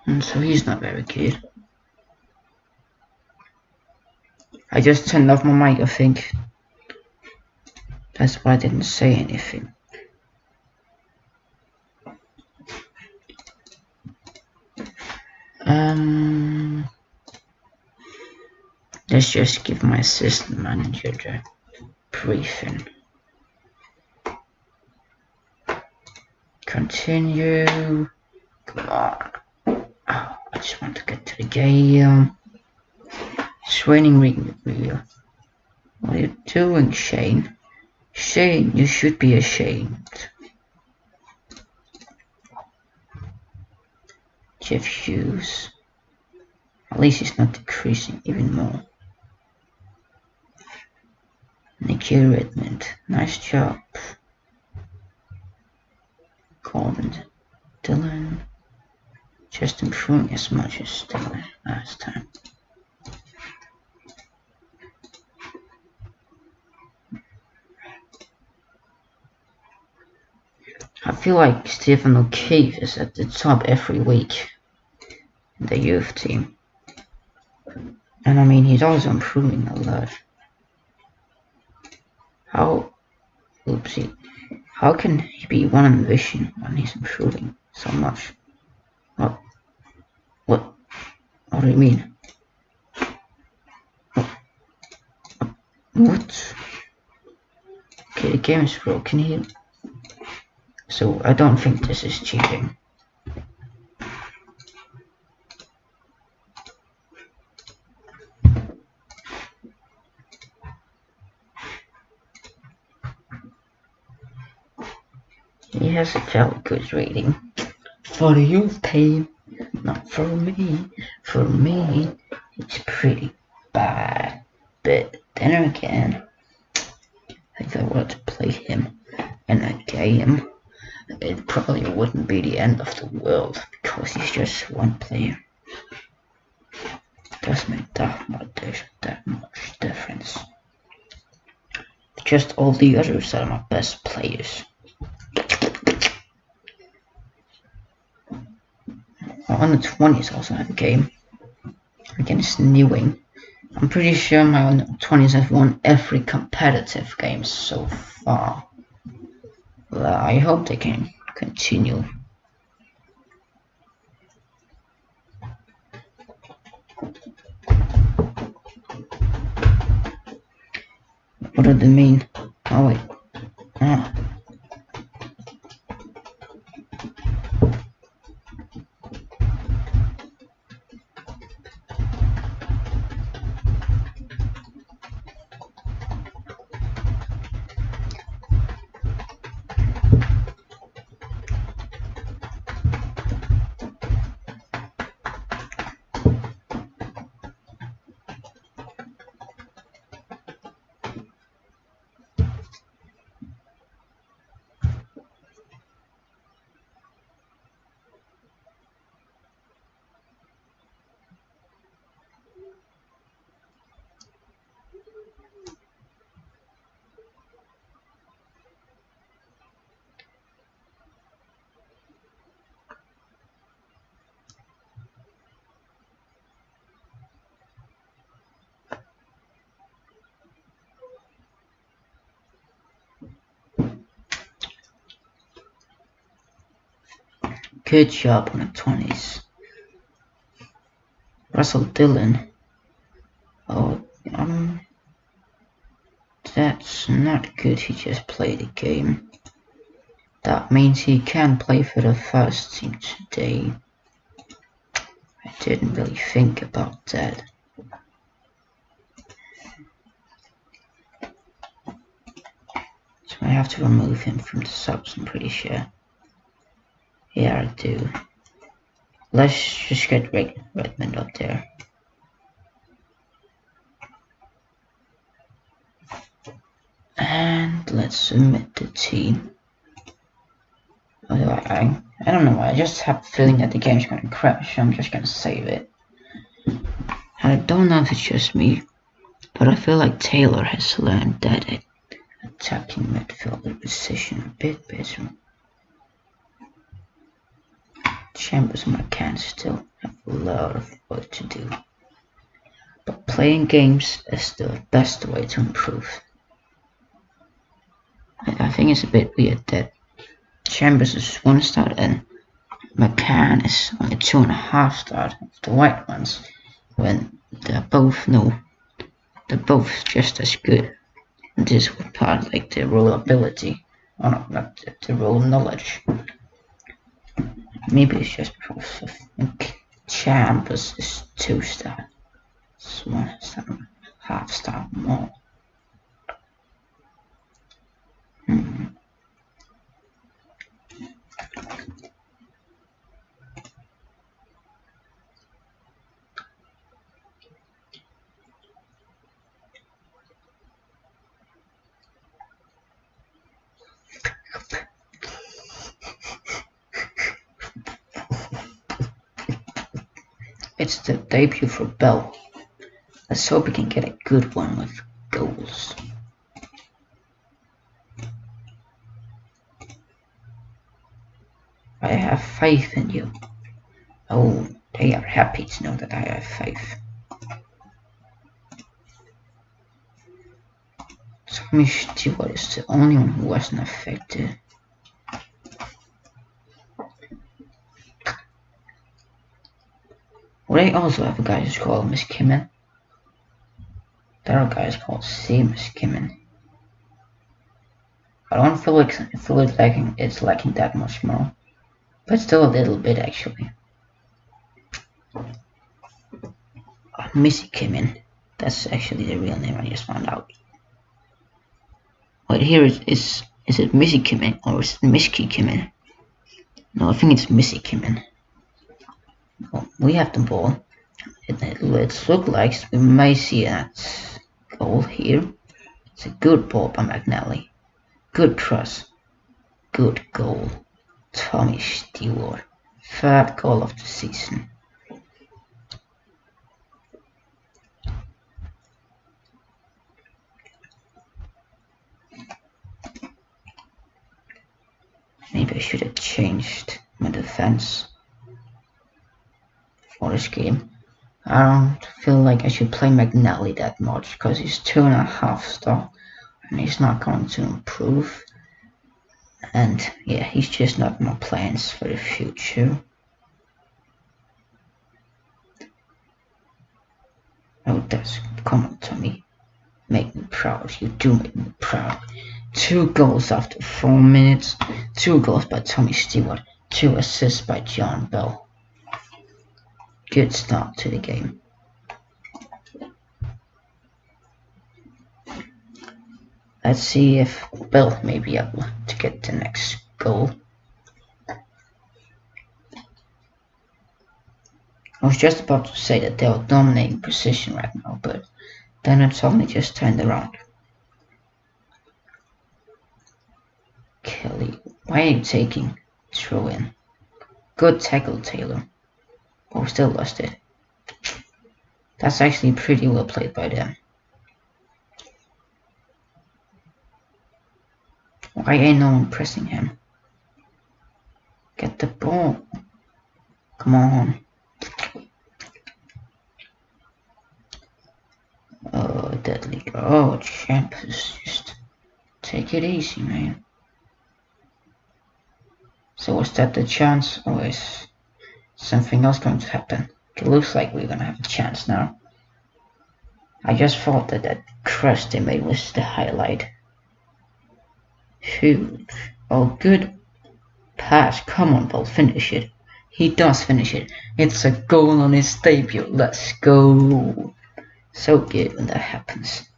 [SPEAKER 1] And so he's not very good. I just turned off my mic, I think. That's why I didn't say anything. Let's just give my assistant manager the briefing. Continue. Come on. Oh, I just want to get to the game. Training review. What are you doing, Shane? Shane, you should be ashamed. Jeff Hughes. At least it's not decreasing even more. Nicky Redmond. Nice job. Gordon. Dylan. Just improving as much as Dylan last time. feel like Stephen O'Keefe is at the top every week in the youth team. And I mean, he's also improving a lot. How can he be one in vision when he's improving so much? What do you mean? What? Okay, the game is broken here. So I don't think this is cheating. He has a fairly good rating for the youth team, not for me. For me, it's pretty bad. But then again, if I were to play him in a game, it probably wouldn't be the end of the world because he's just one player. It doesn't make that much difference. Just all the others are my best players. On the 20s also have a game against Newing. I'm pretty sure my under 20s have won every competitive game so far. Well, I hope they can continue. What do they mean? Oh wait. Ah. Good job on the 20s. Russell Dillon. Oh, that's not good. He just played a game. That means he can play for the first team today. I didn't really think about that. So I have to remove him from the subs, I'm pretty sure. Yeah, I do. Let's just get Redmond up there. And let's submit the team. I don't know why, I just have a feeling that the game's gonna crash, so I'm just gonna save it. I don't know if it's just me, but I feel like Taylor has learned that attacking midfielder position a bit better. Chambers and McCann still have a lot of work to do, but playing games is the best way to improve. I think it's a bit weird that Chambers is 1 star and McCann is only 2.5 stars of the white ones, when they're both just as good. And this would part like the role ability, or not the role knowledge. Maybe it's just because I think Chambers is 2 star, it's 1.5 star more. It's the debut for Bell. Let's hope we can get a good one with goals. I have faith in you. Oh, they are happy to know that I have faith. Tommy Stewart is the only one who wasn't affected. Well, they also have a guy who's called Miss Kimmin. There are guys called C. Miss Kimmin. I don't feel it's lacking that much more, but still a little bit actually. Missy Kimmin. That's actually the real name I just found out. Wait, here is it Missy Kimmin or is it Mishki Kimmin? No, I think it's Missy Kimmin. Well, we have the ball. It looks like we may see that goal here. It's a good ball by McNally. Good cross. Good goal. Tommy Stewart. Third goal of the season. Maybe I should have changed my defense for this game. I don't feel like I should play McNally that much because he's 2.5 star and he's not going to improve. And yeah, he's just not my plans for the future. Oh, come on, Tommy. Make me proud. You do make me proud. 2 goals after 4 minutes. 2 goals by Tommy Stewart. 2 assists by John Bell. Good start to the game. Let's see if Bell may be able to get the next goal. I was just about to say that they are dominating position right now, but then it suddenly just turned around. Kelly, why are you taking throw in? Good tackle, Taylor. Oh, still lost it. That's actually pretty well played by them. Why ain't no one pressing him? Get the ball. Come on. Oh, deadly. Oh, champions. Just take it easy, man. So was that the chance, or is something else going to happen? It looks like we're gonna have a chance now. I just thought that crush they made was the highlight. Huge. Oh, good pass. Come on, Ball, finish it. He does finish it. It's a goal on his debut. Let's go. So good when that happens.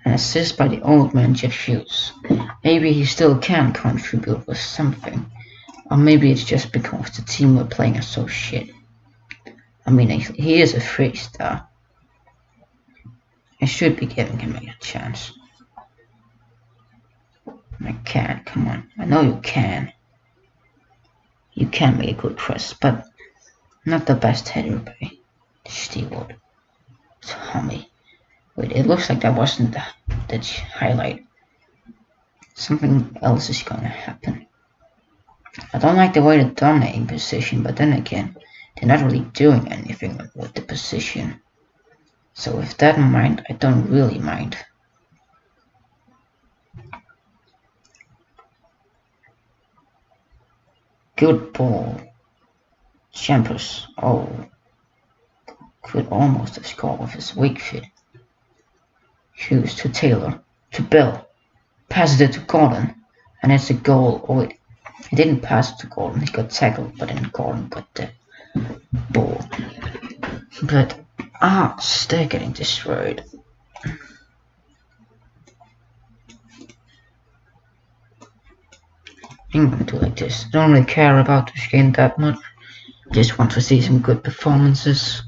[SPEAKER 1] An assist by the old man Jeff Hughes. Maybe he still can contribute with something. Or maybe it's just because the team we're playing is so shit. I mean, he is a 3-star. I should be giving him a chance. I can, come on. I know you can. You can make a good cross, but not the best header by Stewart. Tommy. Wait, it looks like that wasn't the highlight. Something else is gonna happen. I don't like the way they're dominating position, but then again, they're not really doing anything with the position. So with that in mind, I don't really mind. Good ball. Champers. Oh. Could almost have scored with his weak foot. Hughes to Taylor. To Bell. Passes it to Gordon. And it's a goal. Oh wait. He didn't pass it to Gordon. He got tackled, but then Gordon got the ball. But they're getting destroyed. I'm gonna do like this. I don't really care about this game that much. Just want to see some good performances.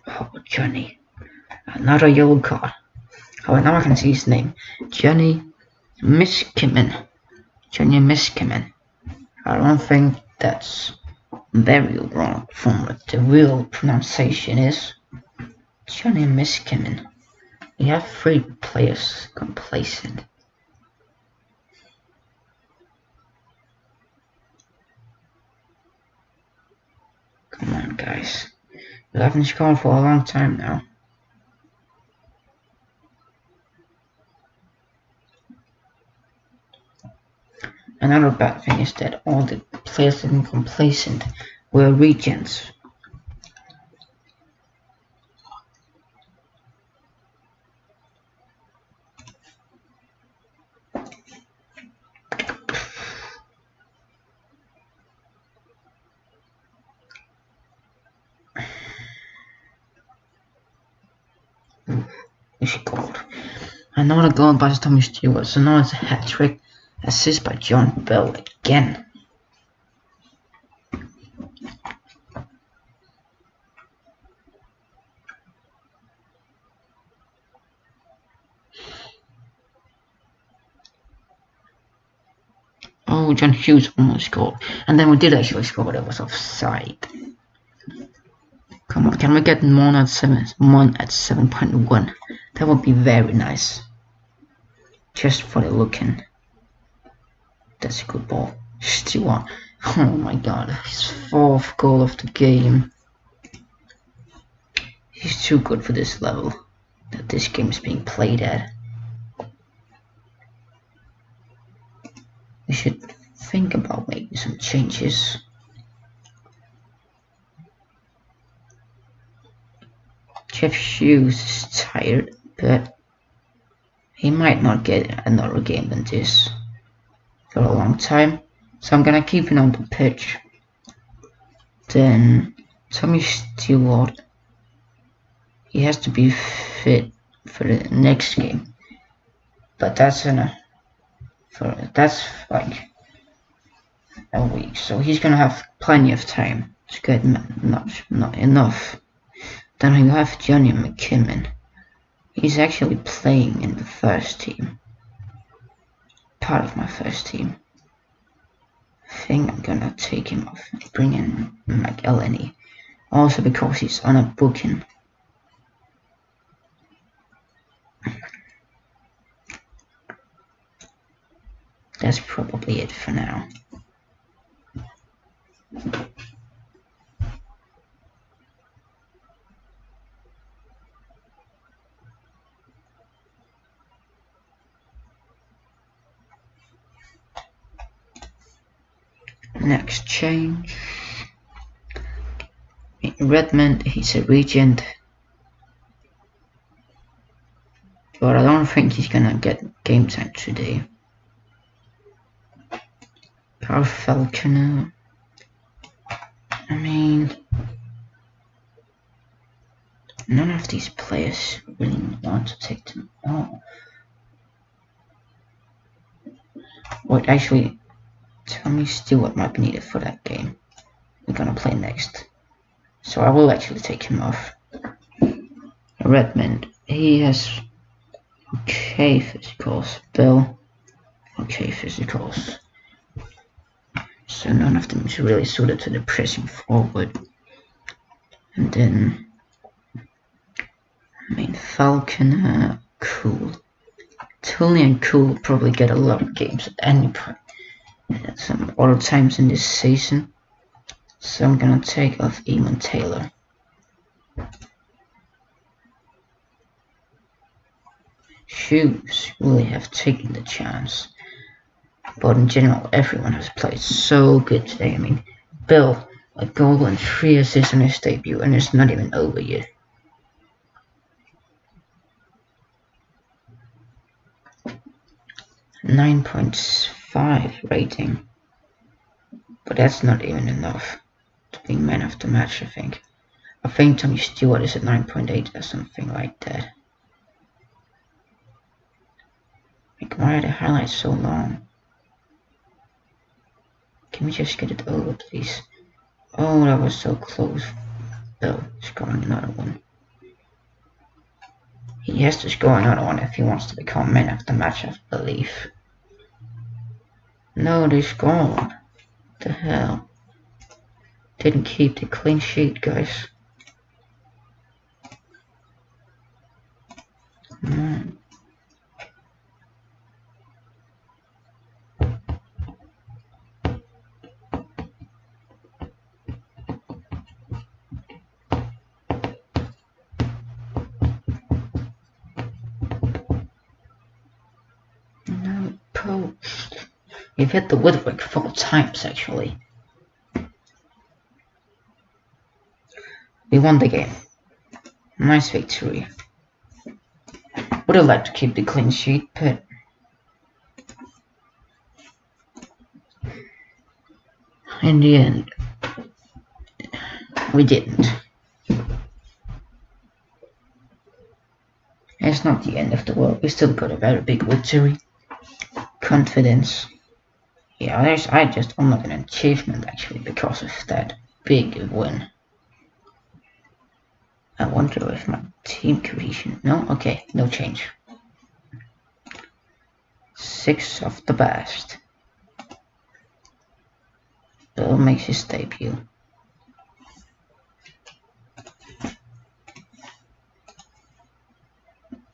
[SPEAKER 1] Oh, Johnny. Another yellow card. Oh, now I can see his name. Johnny Miskimen. Johnny Miskimen. I don't think that's very wrong from what the real pronunciation is. Johnny Miskimen. We have 3 players complacent. Come on, guys. We haven't scored for a long time now. Another bad thing is that all the players that were complacent were regents. She scored. Another goal by Tommy Stewart, so now it's a hat-trick assist by John Bell again. Oh, John Hughes almost scored, and then we did actually score, but it was offside. Come on, can we get one at 7.1? That would be very nice. Just for the looking. That's a good ball. Stewart. Oh my god, his 4th goal of the game. He's too good for this level that this game is being played at. We should think about making some changes. Jeff Hughes is tired, but he might not get another game than this for a long time, so I'm gonna keep him on the pitch. Then Tommy Stewart, he has to be fit for the next game, but that's like a week, so he's gonna have plenty of time to get not enough. Then you have Johnny McKinnon. He's actually playing in the first team. Part of my first team. I think I'm gonna take him off and bring in McElhenney. Also because he's on a booking. That's probably it for now. Next change. Redmond, he's a regent. But I don't think he's gonna get game time today. Carl Falconer. I mean, none of these players really want to take them off. Wait, actually, Tommy Stewart might be needed for that game we're gonna play next. So I will actually take him off. Redmond, he has okay physicals. Bill, okay physicals. So none of them is really suited to the pressing forward. And then, I mean, Falconer, cool. Tully and Cool will probably get a lot of games at any point. At some other times in this season. So I'm gonna take off Eamon Taylor. Hughes really have taken the chance. But in general, everyone has played so good today. I mean, Bill, a goal and 3 assists on his debut, and it's not even over yet. .5 rating. But that's not even enough to be man of the match, I think. I think Tommy Stewart is at 9.8 or something like that. Like, why are the highlights so long? Can we just get it over, please? Oh, that was so close. Bill scoring another one. He has to score another one if he wants to become man of the match, I believe. No, they scored. What the hell? Didn't keep the clean sheet, guys. Mm. No post. You've hit the woodwork 4 times, actually. We won the game. Nice victory. Would have liked to keep the clean sheet, but in the end, we didn't. It's not the end of the world. We still got a very big victory. Confidence. Yeah, I just unlocked an achievement actually because of that big win. I wonder if my team cohesion. No? Okay, no change. 6 of the best. Bill makes his debut.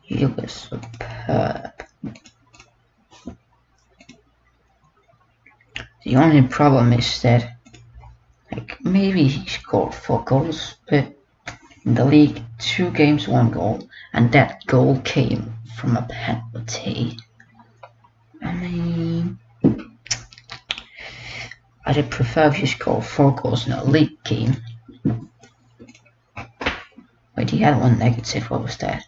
[SPEAKER 1] He was superb. The only problem is that, like, maybe he scored 4 goals, but in the league, 2 games, 1 goal, and that goal came from a penalty. I mean, I'd prefer if you score 4 goals in a league game. Wait, he had 1 negative, what was that?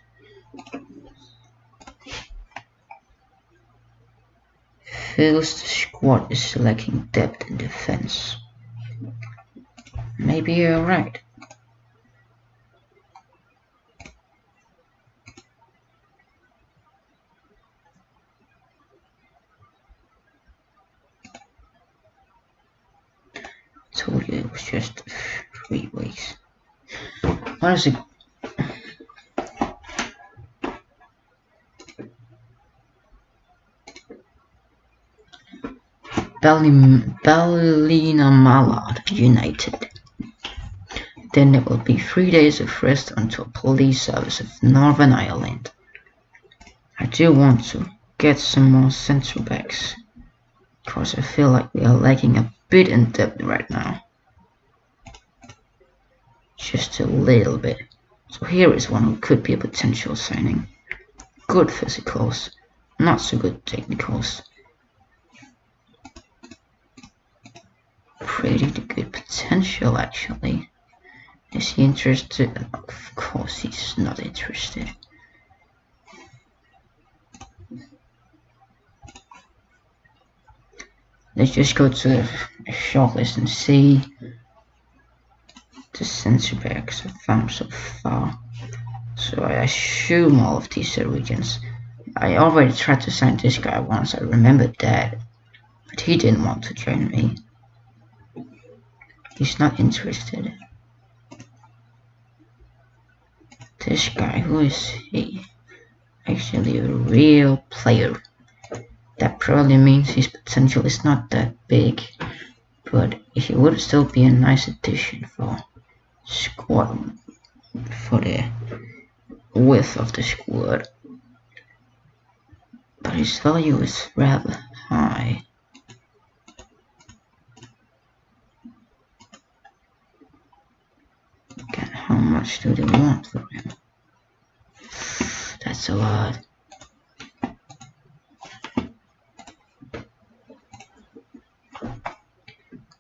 [SPEAKER 1] Feels the squad is lacking depth in defense. Maybe you're right. Told you it was just 3 weeks. What is it? Ballinamallard United. Then there will be 3 days of rest until police service of Northern Ireland. I do want to get some more centre backs, because I feel like we are lacking a bit in depth right now. Just a little bit. So here is one who could be a potential signing. Good physicals, not so good technicals. Pretty good potential actually. Is he interested? Of course he's not interested. Let's just go to a shortlist and see the centre backs I've found so far. So I assume all of these are regions. I already tried to sign this guy once, I remembered that, but he didn't want to join me. He's not interested. This guy, who is he? Actually a real player. That probably means his potential is not that big, but he would still be a nice addition for squad, for the width of the squad. But his value is rather high. Okay, how much do they want for him? That's a lot.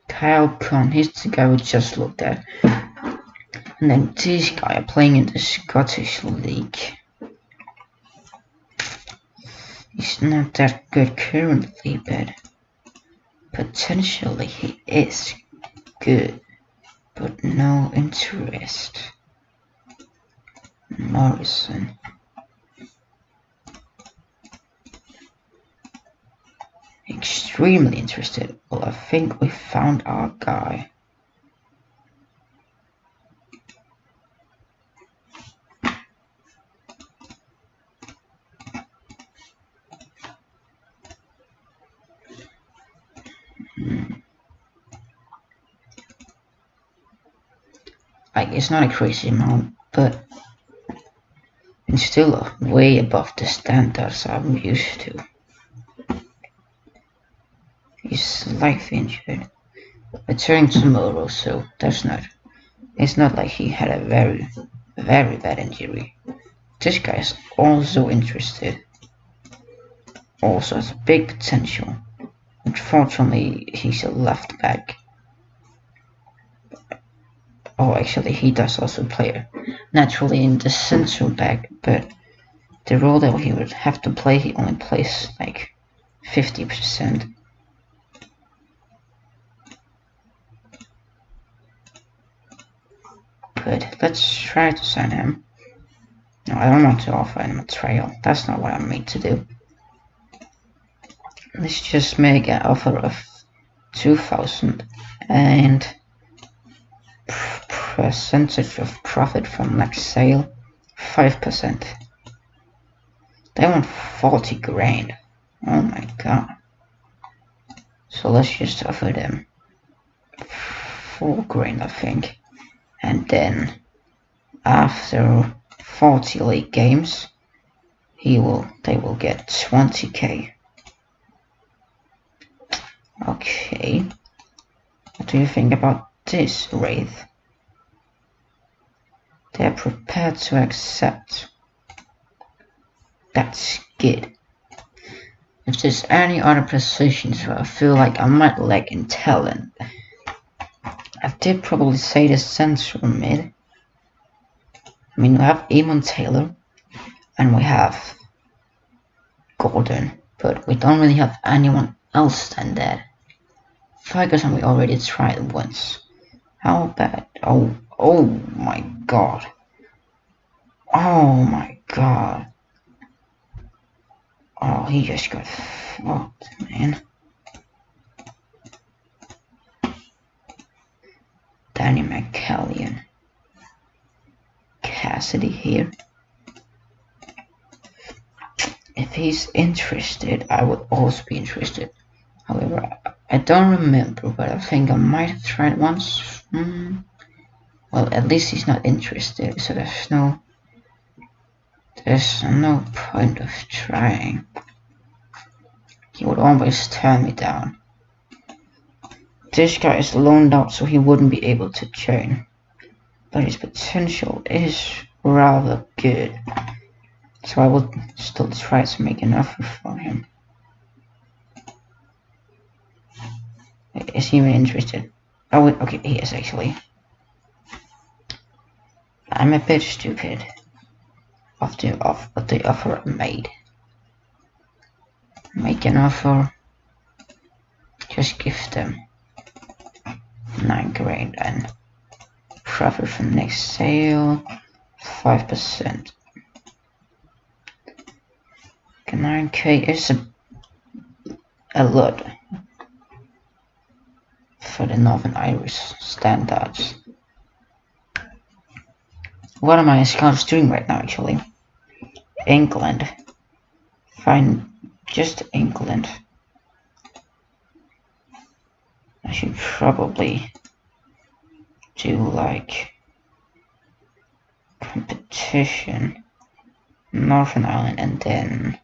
[SPEAKER 1] Kyle Conn, he's the guy we just looked at. And then this guy are playing in the Scottish League. He's not that good currently, but potentially he is good. But no interest. Morrison. Extremely interested. Well, I think we found our guy. Like, it's not a crazy amount, but it's still way above the standards I'm used to. He's slightly injured. Returning tomorrow, so that's not. It's not like he had a very bad injury. This guy is also interested. Also has big potential. Unfortunately, he's a left back. Oh, actually, he does also play naturally in the central back, but the role that he would have to play, he only plays like 50%. But let's try to sign him. No, I don't want to offer him a trial. That's not what I'm made to do. Let's just make an offer of 2,000 and percentage of profit from next sale 5%. They want 40 grand. Oh my god. So let's just offer them 4 grand, I think. And then after 40 league games, they will get 20k. Okay. What do you think about this, Wraith? They're prepared to accept. That's good. If there's any other positions where I feel like I might lack in talent, I did probably say the central mid. I mean, we have Eamon Taylor and we have Gordon, but we don't really have anyone else than that. Ferguson we already tried once. How bad? Oh my god. Oh my god. Oh, he just got fucked, man. Danny McCallion. Cassidy here. If he's interested, I would also be interested. However, I don't remember, but I think I might have tried once. Well, at least he's not interested, so there's no point of trying. He would always turn me down. This guy is loaned out, so he wouldn't be able to join. But his potential is rather good. So I would still try to make an offer for him. Is he even interested? Oh, okay, he is actually. I'm a bit stupid of the offer I made. Make an offer. Just give them 9 grand and profit from next sale 5%. 9k is a lot for the Northern Irish standards. What are my scouts doing right now, actually? England. Fine, just England. I should probably do like competition Northern Ireland and then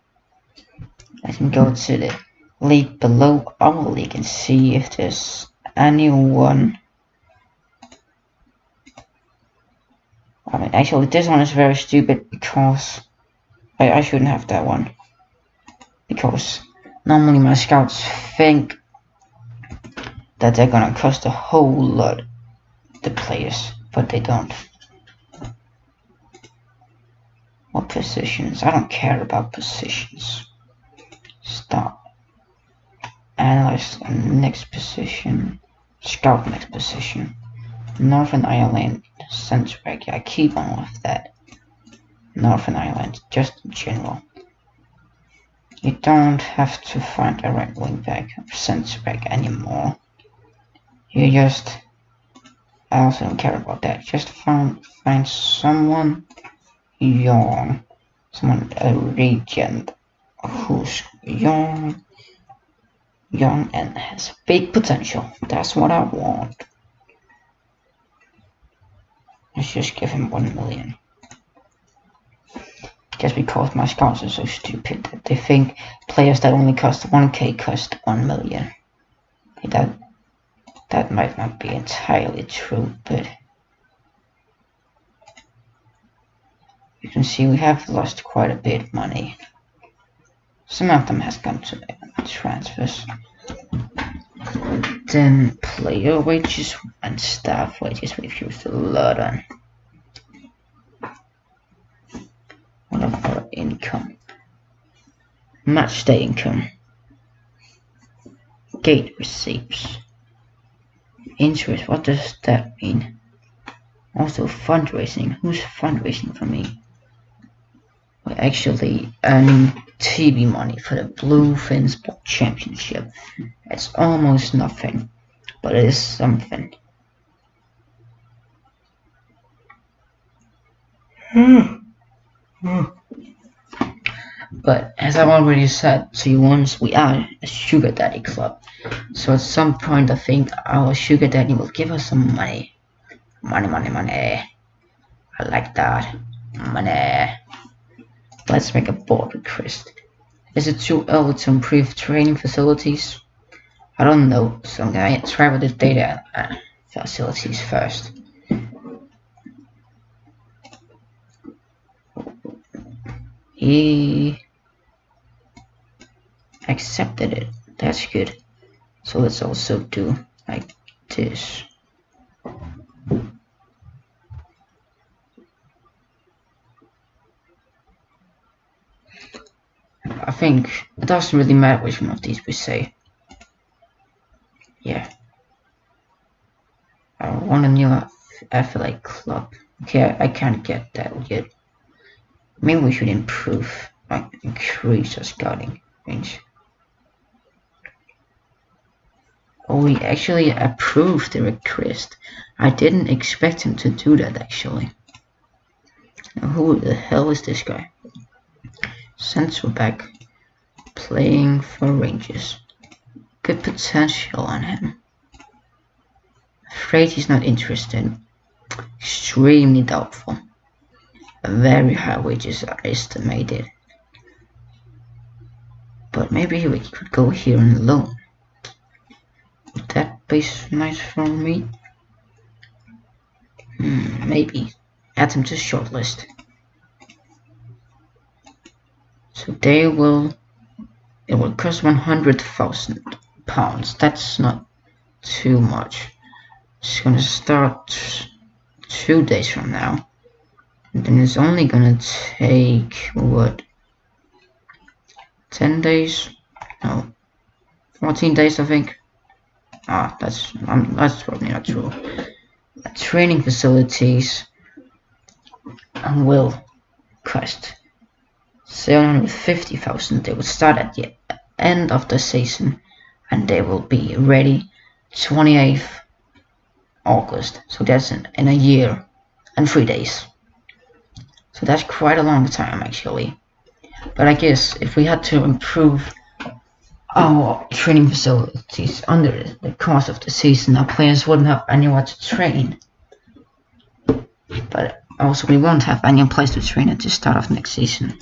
[SPEAKER 1] I can go to the league below our league and see if there's anyone. I mean, actually this one is very stupid because I shouldn't have that one, because normally my scouts think that they're gonna cost a whole lot, the players, but they don't. What positions? I don't care about positions. Stop. Analyze next position. Scout next position. Northern Ireland centre back. Yeah, I keep on with that. Northern Ireland, just in general. You don't have to find a right wing back or centre back anymore. You just, I also don't care about that. Just find someone young, a regent who's young young and has big potential. That's what I want. Let's just give him 1 million. Just because my scouts are so stupid that they think players that only cost 1k cost 1 million. Okay, that might not be entirely true, but you can see we have lost quite a bit of money. Some of them has gone to transfers. Then player wages and staff wages we've used a lot on. What of our income? Match day income. Gate receipts. Interest, what does that mean? Also fundraising. Who's fundraising for me? We're actually earning TV money for the Bluefin Sport Championship. It's almost nothing, but it is something. But as I've already said to you once, we are a sugar daddy club. So at some point I think our sugar daddy will give us some money. Money. I like that. Money. Let's make a board request. Is it too early to improve training facilities? I don't know, so I'm gonna try with the data facilities first. He accepted it. That's good. So let's also do like this. I think it doesn't really matter which one of these we say. Yeah. I want a new affiliate club. Okay, I can't get that yet. Maybe we should improve, like increase our scouting range. Oh, we actually approved the request. I didn't expect him to do that actually. Now, who the hell is this guy? Central back, playing for Rangers. Good potential on him. Afraid he's not interested. Extremely doubtful. Very high wages are estimated. But maybe we could go here on loan. Would that be nice for me? Maybe. Add him to shortlist. So it will cost £100,000. That's not too much. It's gonna start 2 days from now. And then it's only gonna take what? 10 days? No. 14 days I think. That's probably not true. Training facilities will cost 750,000. They will start at the end of the season and they will be ready 28th August. So that's in a year and 3 days. So that's quite a long time actually. But I guess if we had to improve our training facilities under the course of the season, our players wouldn't have anywhere to train. But also we won't have any place to train at the start of next season.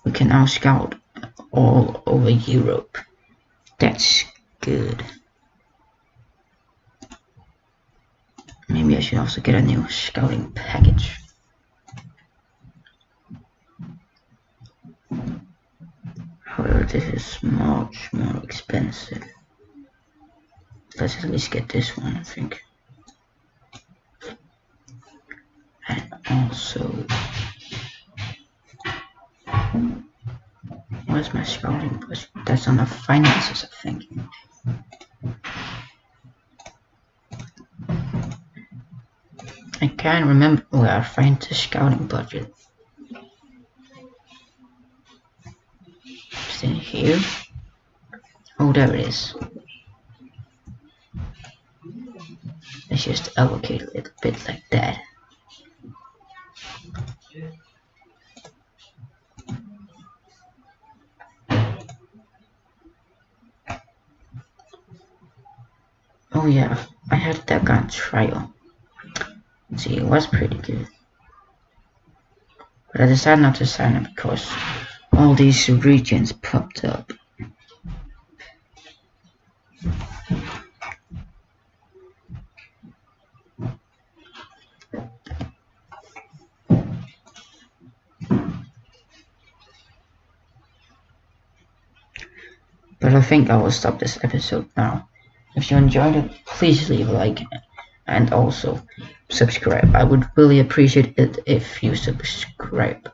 [SPEAKER 1] We can now scout all over Europe. That's good. Maybe I should also get a new scouting package. However, this is much more expensive. Let's at least get this one, I think. And also, where's my scouting budget? That's on the finances, I think. I can't remember where I find the scouting budget. Is it here? Oh, there it is. Let's just allocate a little bit like that. Oh yeah, I had that gun trial. See, it was pretty good. But I decided not to sign up because all these regions popped up. But I think I will stop this episode now. If you enjoyed it, please leave a like and also subscribe. I would really appreciate it if you subscribe.